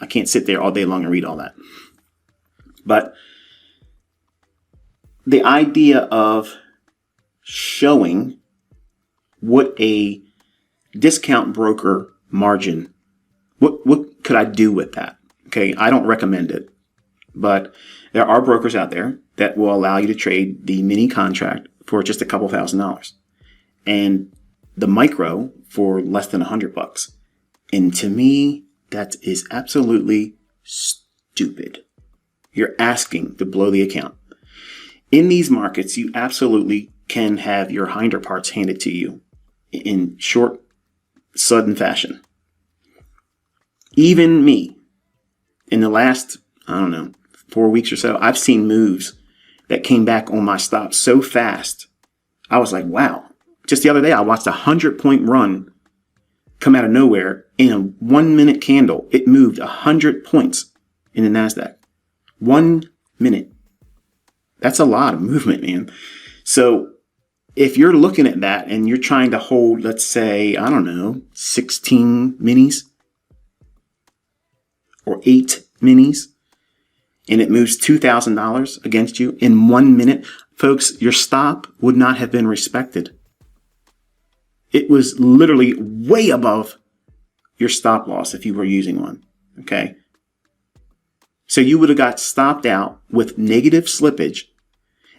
Speaker 1: I can't sit there all day long and read all that. But the idea of showing what a discount broker margin, what could I do with that? Okay, I don't recommend it, but there are brokers out there that will allow you to trade the mini contract for just a couple $1,000s and the micro for less than $100. And to me, that is absolutely stupid. You're asking to blow the account. In these markets, you absolutely can have your hinder parts handed to you in short, sudden fashion. Even me, in the last, 4 weeks or so, I've seen moves that came back on my stop so fast. I was like, wow. Just the other day, I watched a 100-point run come out of nowhere in a 1 minute candle. It moved 100 points in the NASDAQ. 1 minute. That's a lot of movement, man. So if you're looking at that and you're trying to hold, let's say, 16 minis or 8 minis, and it moves $2,000 against you in 1 minute, folks, your stop would not have been respected. It was literally way above your stop loss if you were using one. Okay. So you would have got stopped out with negative slippage.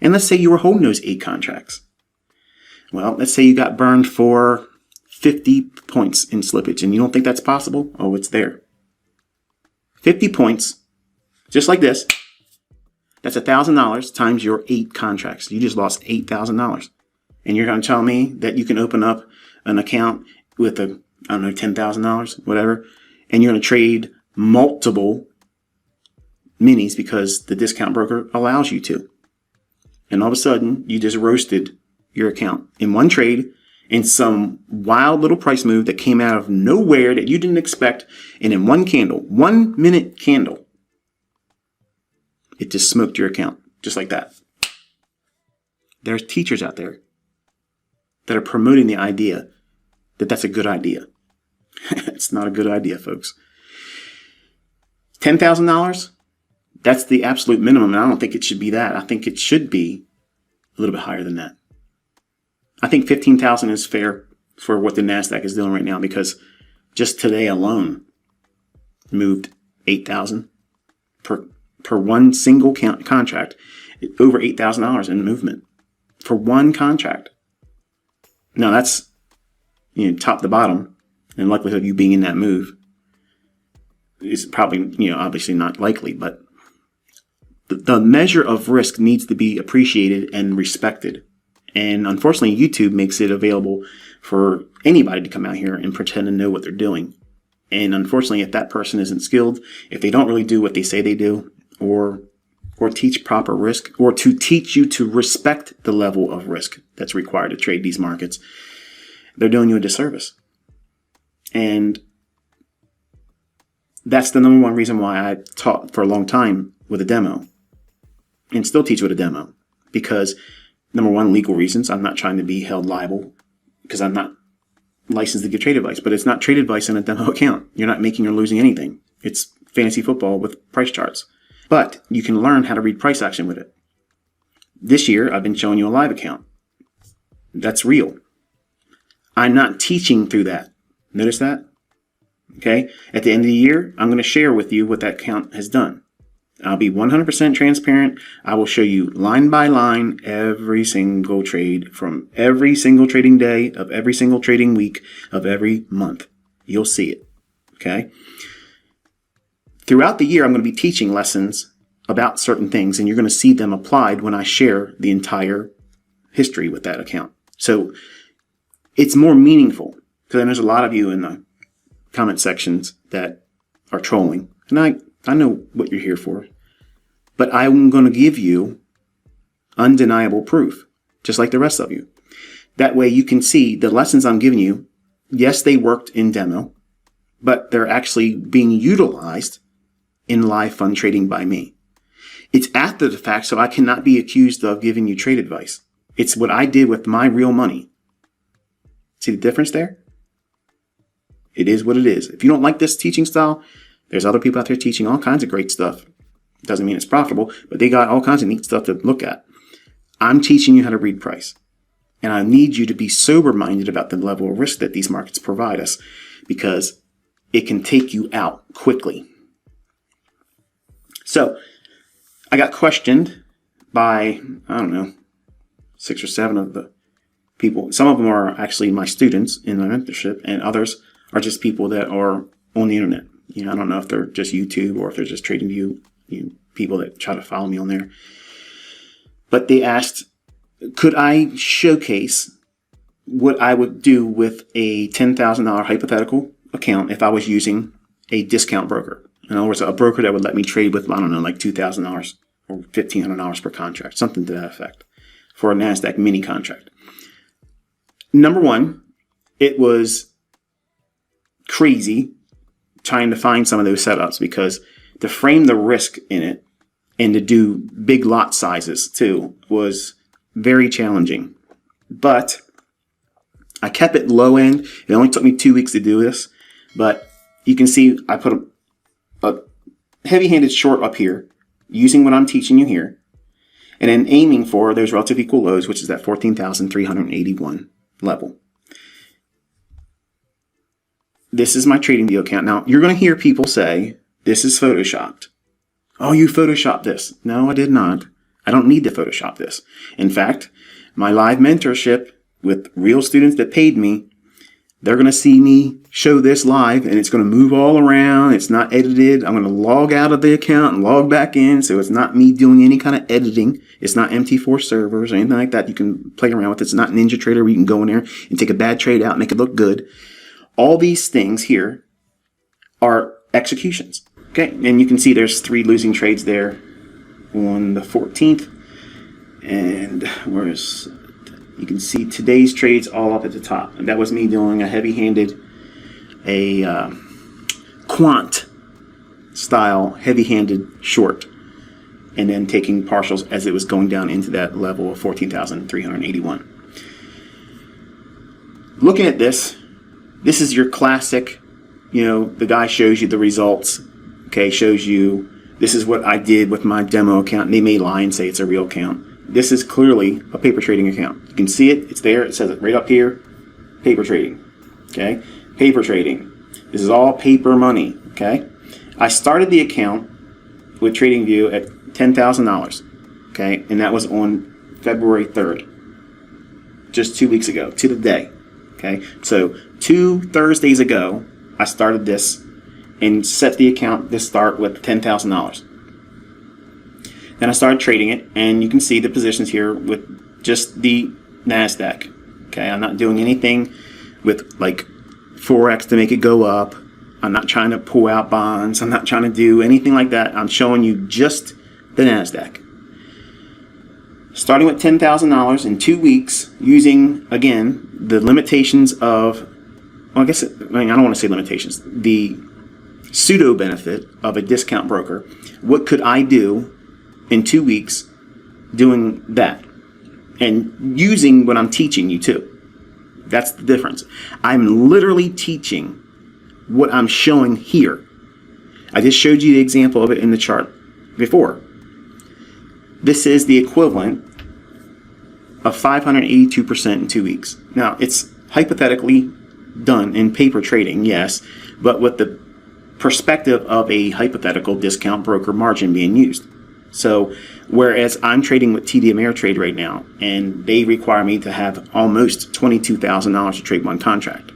Speaker 1: And let's say you were holding those 8 contracts. Well, let's say you got burned for 50 points in slippage and you don't think that's possible? Oh, it's there. 50 points, just like this. That's $1,000 times your 8 contracts. You just lost $8,000. And you're going to tell me that you can open up an account with $10,000, whatever, and you're going to trade multiple minis because the discount broker allows you to. And all of a sudden, you just roasted your account in one trade in some wild little price move that came out of nowhere that you didn't expect. And in one candle, 1 minute candle, it just smoked your account just like that. There's teachers out there that are promoting the idea that that's a good idea. It's not a good idea, folks. $10,000, that's the absolute minimum, and I don't think it should be that. I think it should be a little bit higher than that. I think $15,000 is fair for what the NASDAQ is doing right now because just today alone moved $8,000 per one single contract, over $8,000 in movement for one contract. Now that's top to bottom, and likelihood of you being in that move is probably obviously not likely, but the measure of risk needs to be appreciated and respected. And unfortunately, YouTube makes it available for anybody to come out here and pretend to know what they're doing. And unfortunately, if that person isn't skilled, if they don't really do what they say they do, or teach proper risk, or to teach you to respect the level of risk that's required to trade these markets, they're doing you a disservice. And that's the number one reason why I taught for a long time with a demo and still teach with a demo. Because number one, legal reasons. I'm not trying to be held liable because I'm not licensed to give trade advice, but it's not trade advice in a demo account. You're not making or losing anything. It's fantasy football with price charts, but you can learn how to read price action with it. This year, I've been showing you a live account. That's real. I'm not teaching through that. Notice that? Okay. At the end of the year, I'm going to share with you what that account has done. I'll be 100% transparent. I will show you line by line every single trade from every single trading day of every single trading week of every month. You'll see it. Okay. Throughout the year, I'm going to be teaching lessons about certain things, and you're going to see them applied when I share the entire history with that account. So it's more meaningful because there's a lot of you in the comment sections that are trolling, and I know what you're here for, but I'm going to give you undeniable proof, just like the rest of you. That way you can see the lessons I'm giving you. Yes, they worked in demo, but they're actually being utilized in live fund trading by me. It's after the fact, so I cannot be accused of giving you trade advice. It's what I did with my real money. See the difference there? It is what it is. If you don't like this teaching style, there's other people out there teaching all kinds of great stuff. Doesn't mean it's profitable, but they got all kinds of neat stuff to look at. I'm teaching you how to read price. And I need you to be sober-minded about the level of risk that these markets provide us, because it can take you out quickly. So I got questioned by, 6 or 7 of the people. Some of them are actually my students in my mentorship, and others are just people that are on the internet. I don't know if they're just YouTube or if they're just TradingView, people that try to follow me on there. But they asked, could I showcase what I would do with a $10,000 hypothetical account if I was using a discount broker? In other words, a broker that would let me trade with, like $2,000 or $1,500 per contract, something to that effect, for a NASDAQ mini contract. Number one, it was crazy trying to find some of those setups, because to frame the risk in it and to do big lot sizes too was very challenging. But I kept it low end. It only took me 2 weeks to do this, but you can see I put a heavy-handed short up here using what I'm teaching you here, and then aiming for those relative equal lows, which is that 14,381 level. This is my TradingView account. Now, you're going to hear people say, this is photoshopped. Oh, you photoshopped this. No, I did not. I don't need to Photoshop this. In fact, my live mentorship with real students that paid me, they're going to see me show this live, and it's going to move all around. It's not edited. I'm going to log out of the account and log back in, so it's not me doing any kind of editing. It's not MT4 servers or anything like that you can play around with. It's not NinjaTrader where you can go in there and take a bad trade out and make it look good. All these things here are executions. Okay, and you can see there's 3 losing trades there on the 14th. And you can see today's trades all up at the top. And that was me doing a heavy-handed, quant style heavy-handed short, and then taking partials as it was going down into that level of 14,381. Looking at this is your classic, the guy shows you the results, okay, shows you this is what I did with my demo account, and they may lie and say it's a real account. This is clearly a paper trading account. You can see it, it's there, it says it right up here, paper trading, okay, paper trading. This is all paper money, okay. I started the account with TradingView at $10,000, okay, and that was on February 3rd, just 2 weeks ago, to the day. Okay, so 2 Thursdays ago, I started this and set the account to start with $10,000. Then I started trading it, and you can see the positions here with just the NASDAQ. Okay, I'm not doing anything with like forex to make it go up. I'm not trying to pull out bonds. I'm not trying to do anything like that. I'm showing you just the NASDAQ. Starting with $10,000 in 2 weeks, using, again, the limitations of, I don't want to say limitations, the pseudo benefit of a discount broker. What could I do in 2 weeks doing that? And using what I'm teaching you too. That's the difference. I'm literally teaching what I'm showing here. I just showed you the example of it in the chart before. This is the equivalent of 582% in 2 weeks. Now, it's hypothetically done in paper trading, yes, but with the perspective of a hypothetical discount broker margin being used. So, whereas I'm trading with TD Ameritrade right now, and they require me to have almost $22,000 to trade one contract.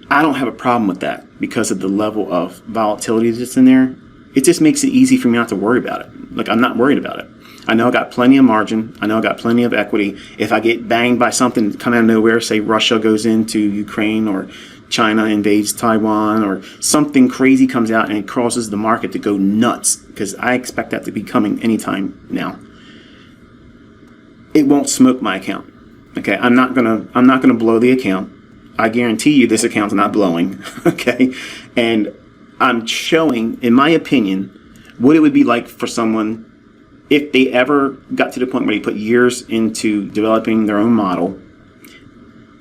Speaker 1: I don't have a problem with that because of the level of volatility that's in there. It just makes it easy for me not to worry about it. Like, I'm not worried about it. I know I got plenty of margin. I know I got plenty of equity. If I get banged by something come out of nowhere, say Russia goes into Ukraine or China invades Taiwan or something crazy comes out and it causes the market to go nuts, because I expect that to be coming anytime now, it won't smoke my account. Okay, I'm not gonna blow the account. I guarantee you this account's not blowing. Okay. And I'm showing, in my opinion, what it would be like for someone if they ever got to the point where they put years into developing their own model.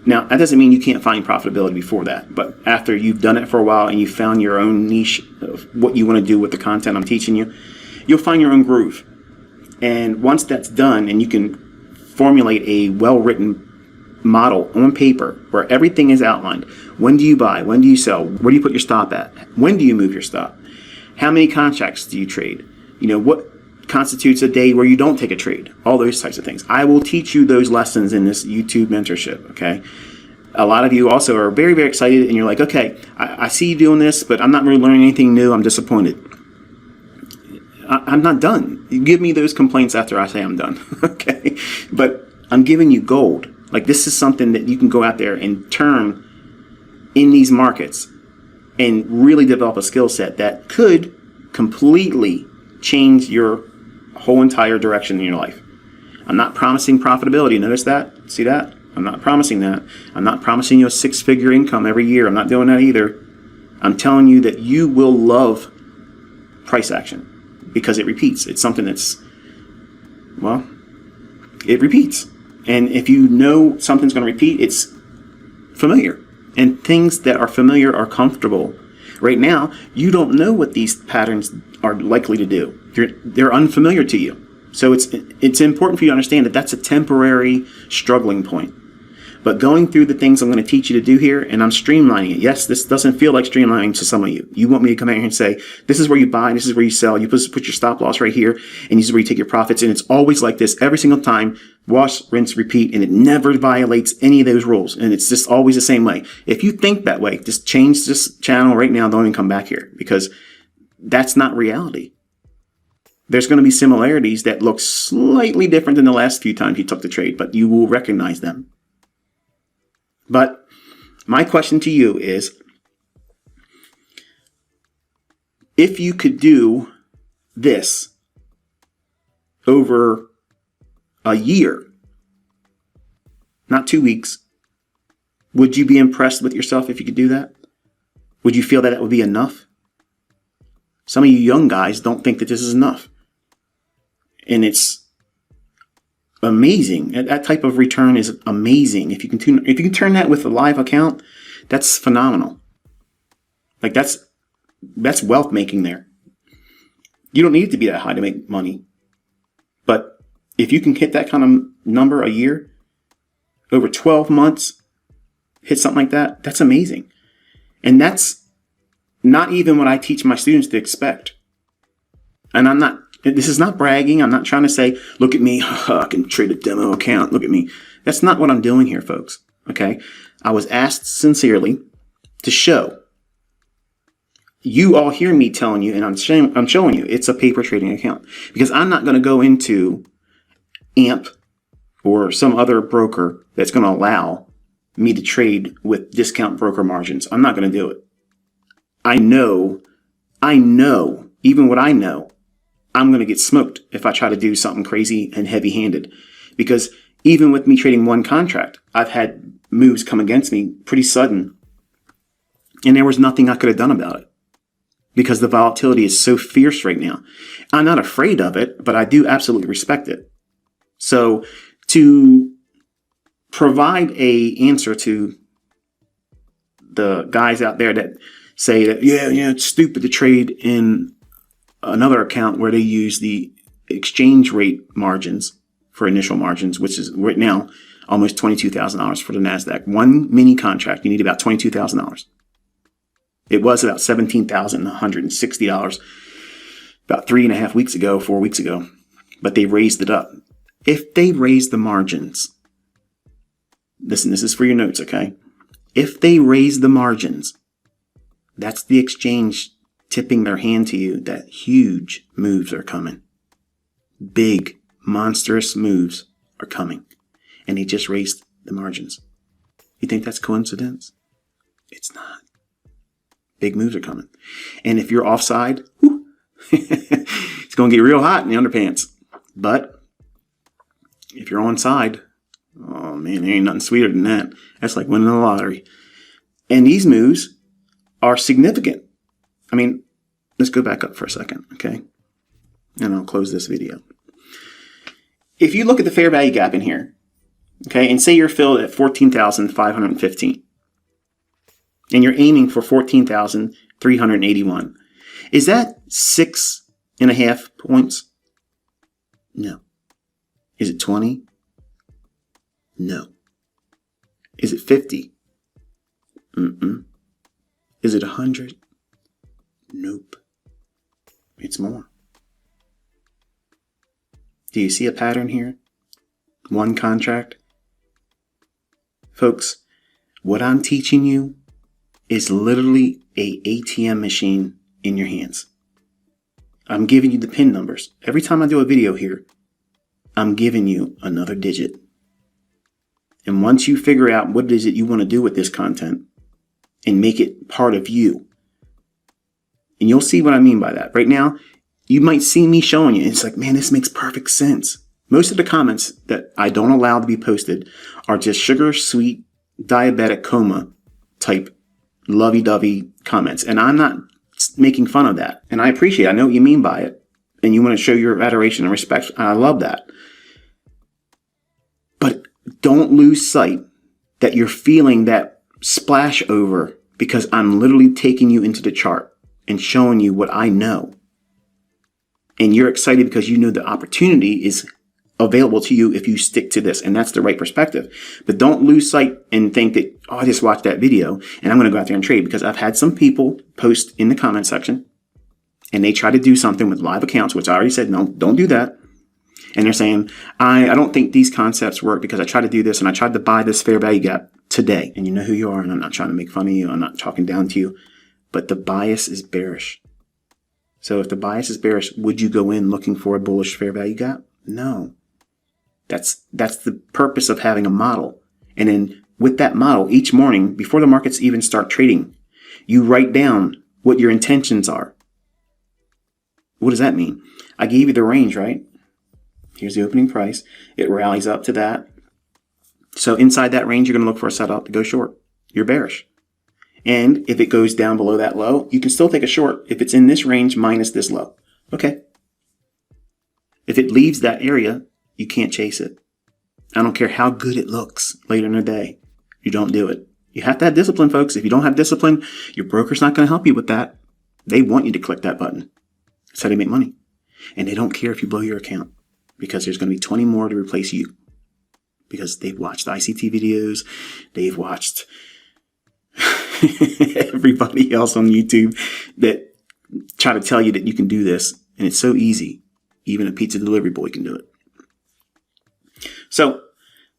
Speaker 1: Now, that doesn't mean you can't find profitability before that, but after you've done it for a while and you found your own niche of what you want to do with the content I'm teaching you, you'll find your own groove. And once that's done and you can formulate a well-written model on paper where everything is outlined, when do you buy, when do you sell, where do you put your stop at, when do you move your stop, how many contracts do you trade, what constitutes a day where you don't take a trade, all those types of things. I will teach you those lessons in this YouTube mentorship, okay? A lot of you also are very, very excited and you're like, okay, I see you doing this, but I'm not really learning anything new. I'm disappointed. I'm not done. You give me those complaints after I say I'm done, okay? But I'm giving you gold. Like, this is something that you can go out there and turn in these markets and really develop a skill set that could completely change your whole entire direction in your life. I'm not promising profitability. Notice that? See that? I'm not promising that. I'm not promising you a 6-figure income every year. I'm not doing that either. I'm telling you that you will love price action because it repeats. It's something that's, well, it repeats. And if you know something's going to repeat, it's familiar. And things that are familiar are comfortable. Right now, you don't know what these patterns are likely to do. They're unfamiliar to you. So it's important for you to understand that that's a temporary struggling point. But going through the things I'm going to teach you to do here, and I'm streamlining it. Yes, this doesn't feel like streamlining to some of you. You want me to come out here and say, this is where you buy, this is where you sell. You put your stop loss right here, and this is where you take your profits. And it's always like this every single time. Wash, rinse, repeat, and it never violates any of those rules. And it's just always the same way. If you think that way, just change this channel right now. Don't even come back here, because that's not reality. There's going to be similarities that look slightly different than the last few times you took the trade, but you will recognize them. But my question to you is, if you could do this over a year, not 2 weeks, would you be impressed with yourself if you could do that? Would you feel that that would be enough? Some of you young guys don't think that this is enough. And it's amazing. That type of return is amazing. If you can turn that with a live account, that's phenomenal. Like, that's wealth making there. You don't need it to be that high to make money. But if you can hit that kind of number a year, over 12 months, hit something like that, that's amazing. And that's not even what I teach my students to expect. And this is not bragging. I'm not trying to say, look at me, I can trade a demo account. Look at me. That's not what I'm doing here, folks. Okay. I was asked sincerely to show. You all hear me telling you, and I'm showing you, it's a paper trading account, because I'm not going to go into AMP or some other broker that's going to allow me to trade with discount broker margins. I'm not going to do it. I know, even what I know, I'm going to get smoked if I try to do something crazy and heavy-handed. Because even with me trading one contract, I've had moves come against me pretty sudden, and there was nothing I could have done about it, because the volatility is so fierce right now. I'm not afraid of it, but I do absolutely respect it. So to provide a answer to the guys out there that say that, yeah, it's stupid to trade in another account where they use the exchange rate margins for initial margins, which is right now almost $22,000 for the NASDAQ. One mini contract, you need about $22,000. It was about $17,160 about 3.5 weeks ago, 4 weeks ago, but they raised it up. If they raise the margins, listen, this is for your notes, okay? If they raise the margins, that's the exchange tipping their hand to you that huge moves are coming. Big, monstrous moves are coming. And they just raised the margins. You think that's coincidence? It's not. Big moves are coming. And if you're offside, it's going to get real hot in the underpants. But if you're on side, oh man, there ain't nothing sweeter than that. That's like winning the lottery. And these moves are significant. I mean, let's go back up for a second, okay? And I'll close this video. If you look at the fair value gap in here, okay, and say you're filled at 14,515, and you're aiming for 14,381, is that 6.5 points? No. Is it 20? No. Is it 50? Mm-mm. Is it 100? Nope. It's more. Do you see a pattern here? One contract? Folks, what I'm teaching you is literally a ATM machine in your hands. I'm giving you the PIN numbers. Every time I do a video here, I'm giving you another digit. And once you figure out what it is that you want to do with this content and make it part of you, and you'll see what I mean by that. Right now, you might see me showing you. It's like, man, this makes perfect sense. Most of the comments that I don't allow to be posted are just sugar, sweet, diabetic coma type lovey-dovey comments. And I'm not making fun of that. And I appreciate it. I know what you mean by it. And you want to show your adoration and respect. And I love that. But don't lose sight that you're feeling that splash over because I'm literally taking you into the chart and showing you what I know. And you're excited because you know the opportunity is available to you if you stick to this. And that's the right perspective. But don't lose sight and think that, oh, I just watched that video and I'm going to go out there and trade. Because I've had some people post in the comment section and they try to do something with live accounts, which I already said, no, don't do that. And they're saying, I don't think these concepts work because I tried to do this and I tried to buy this fair value gap today. And you know who you are, and I'm not trying to make fun of you. I'm not talking down to you. But the bias is bearish. So if the bias is bearish, would you go in looking for a bullish fair value gap? No. That's the purpose of having a model. And then with that model, each morning, before the markets even start trading, you write down what your intentions are. What does that mean? I gave you the range, right? Here's the opening price. It rallies up to that. So inside that range, you're going to look for a setup to go short. You're bearish. And if it goes down below that low, you can still take a short if it's in this range minus this low. Okay. If it leaves that area, you can't chase it. I don't care how good it looks later in the day. You don't do it. You have to have discipline, folks. If you don't have discipline, your broker's not going to help you with that. They want you to click that button. That's how they make money. And they don't care if you blow your account because there's going to be 20 more to replace you because they've watched ICT videos. They've watched everybody else on YouTube that try to tell you that you can do this. And it's so easy. Even a pizza delivery boy can do it. So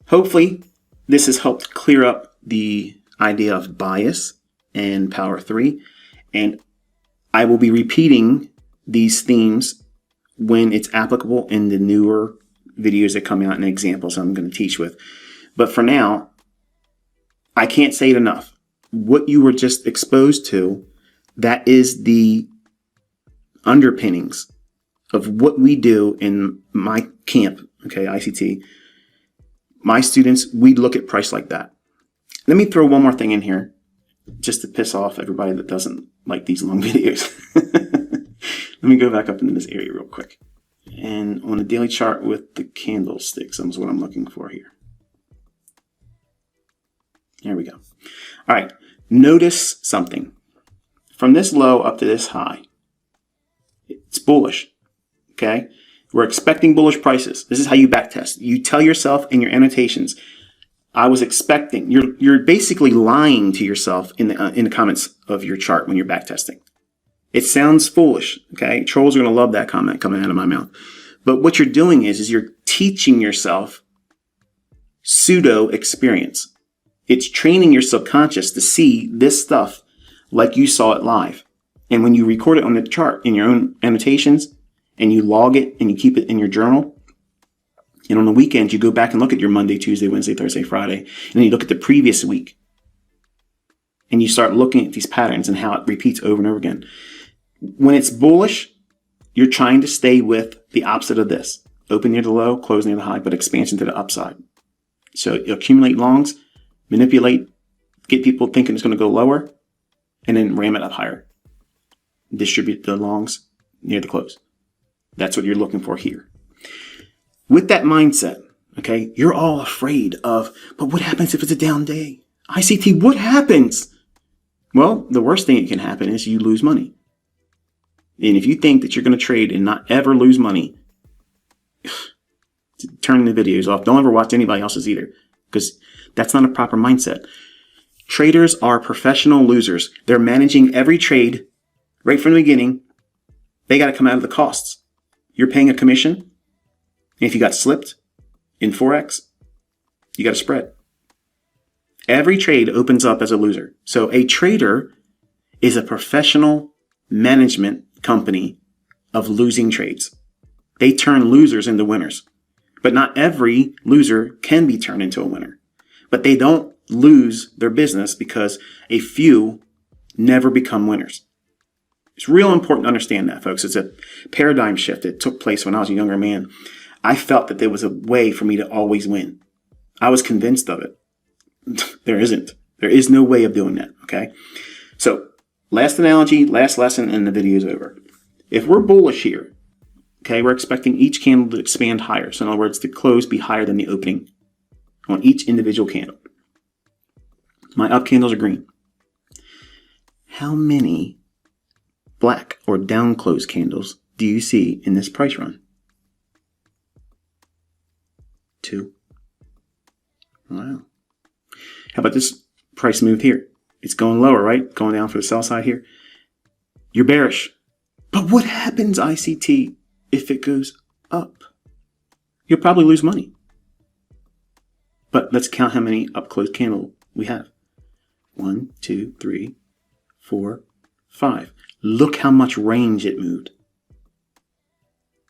Speaker 1: hopefully this has helped clear up the idea of bias and power 3. And I will be repeating these themes when it's applicable in the newer videos that come out and examples I'm going to teach with. But for now, I can't say it enough. What you were just exposed to, that is the underpinnings of what we do in my camp, okay, ICT. My students, we look at price like that. Let me throw one more thing in here just to piss off everybody that doesn't like these long videos. Let me go back up into this area real quick. And on the daily chart with the candlesticks, that's what I'm looking for here. There we go. All right. Notice something. From this low up to this high, it's bullish. Okay? We're expecting bullish prices. This is how you backtest. You tell yourself in your annotations, I was expecting. You're basically lying to yourself in the comments of your chart when you're backtesting. It sounds foolish, okay? Trolls are going to love that comment coming out of my mouth. But what you're doing is you're teaching yourself pseudo experience. It's training your subconscious to see this stuff like you saw it live. And when you record it on the chart in your own annotations and you log it and you keep it in your journal, and on the weekends, you go back and look at your Monday, Tuesday, Wednesday, Thursday, Friday, and then you look at the previous week. And you start looking at these patterns and how it repeats over and over again. When it's bullish, you're trying to stay with the opposite of this. Open near the low, close near the high, but expansion to the upside. So you accumulate longs, manipulate, get people thinking it's going to go lower, and then ram it up higher. Distribute the longs near the close. That's what you're looking for here. With that mindset, okay, you're all afraid of, but what happens if it's a down day? ICT, what happens? Well, the worst thing that can happen is you lose money. And if you think that you're going to trade and not ever lose money, turn the videos off. Don't ever watch anybody else's either, because that's not a proper mindset. Traders are professional losers. They're managing every trade right from the beginning. They got to come out of the costs. You're paying a commission. And if you got slipped in forex, you got a spread. Every trade opens up as a loser. So a trader is a professional management company of losing trades. They turn losers into winners. But not every loser can be turned into a winner. But they don't lose their business because a few never become winners. It's real important to understand that, folks. It's a paradigm shift that took place when I was a younger man. I felt that there was a way for me to always win. I was convinced of it. There isn't. There is no way of doing that, okay? So, last analogy, last lesson, and the video is over. If we're bullish here, okay, we're expecting each candle to expand higher. So in other words, the close be higher than the opening on each individual candle. My up candles are green. How many black or down close candles do you see in this price run? 2. Wow. How about this price move here? It's going lower, right? Going down for the sell side here. You're bearish. But what happens, ICT, if it goes up? You'll probably lose money. But let's count how many up close candles we have. 1, 2, 3, 4, 5. Look how much range it moved.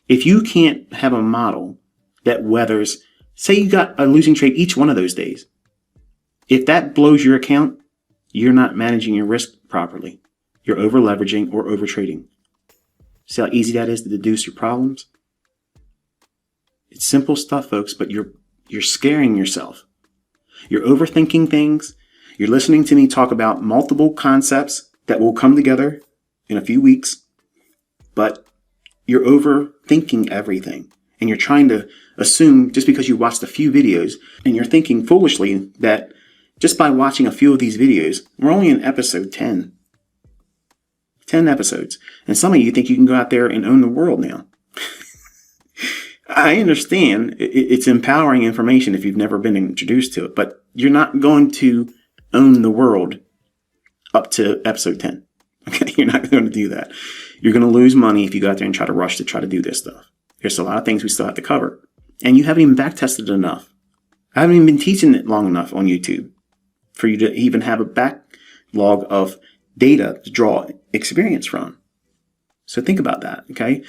Speaker 1: If you can't have a model that weathers, say you got a losing trade each one of those days. If that blows your account, you're not managing your risk properly. You're over leveraging or over trading. See how easy that is to deduce your problems? It's simple stuff, folks, but you're scaring yourself. You're overthinking things. You're listening to me talk about multiple concepts that will come together in a few weeks, but you're overthinking everything. And you're trying to assume just because you watched a few videos, and you're thinking foolishly that just by watching a few of these videos, we're only in episode 10. 10 episodes. And some of you think you can go out there and own the world now. I understand it's empowering information if you've never been introduced to it, but you're not going to own the world up to episode 10. Okay, you're not going to do that. You're going to lose money if you go out there and try to rush to try to do this stuff. There's a lot of things we still have to cover. And you haven't even back tested enough. I haven't even been teaching it long enough on YouTube for you to even have a backlog of data to draw experience from. So think about that, okay?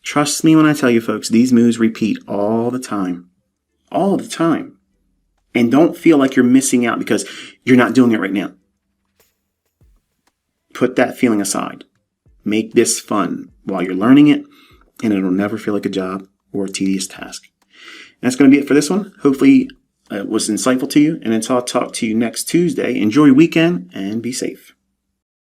Speaker 1: Trust me when I tell you, folks, these moves repeat all the time. All the time. And don't feel like you're missing out because you're not doing it right now. Put that feeling aside. Make this fun while you're learning it, and it'll never feel like a job or a tedious task. And that's going to be it for this one. Hopefully it was insightful to you, and until I'll talk to you next Tuesday, enjoy your weekend and be safe.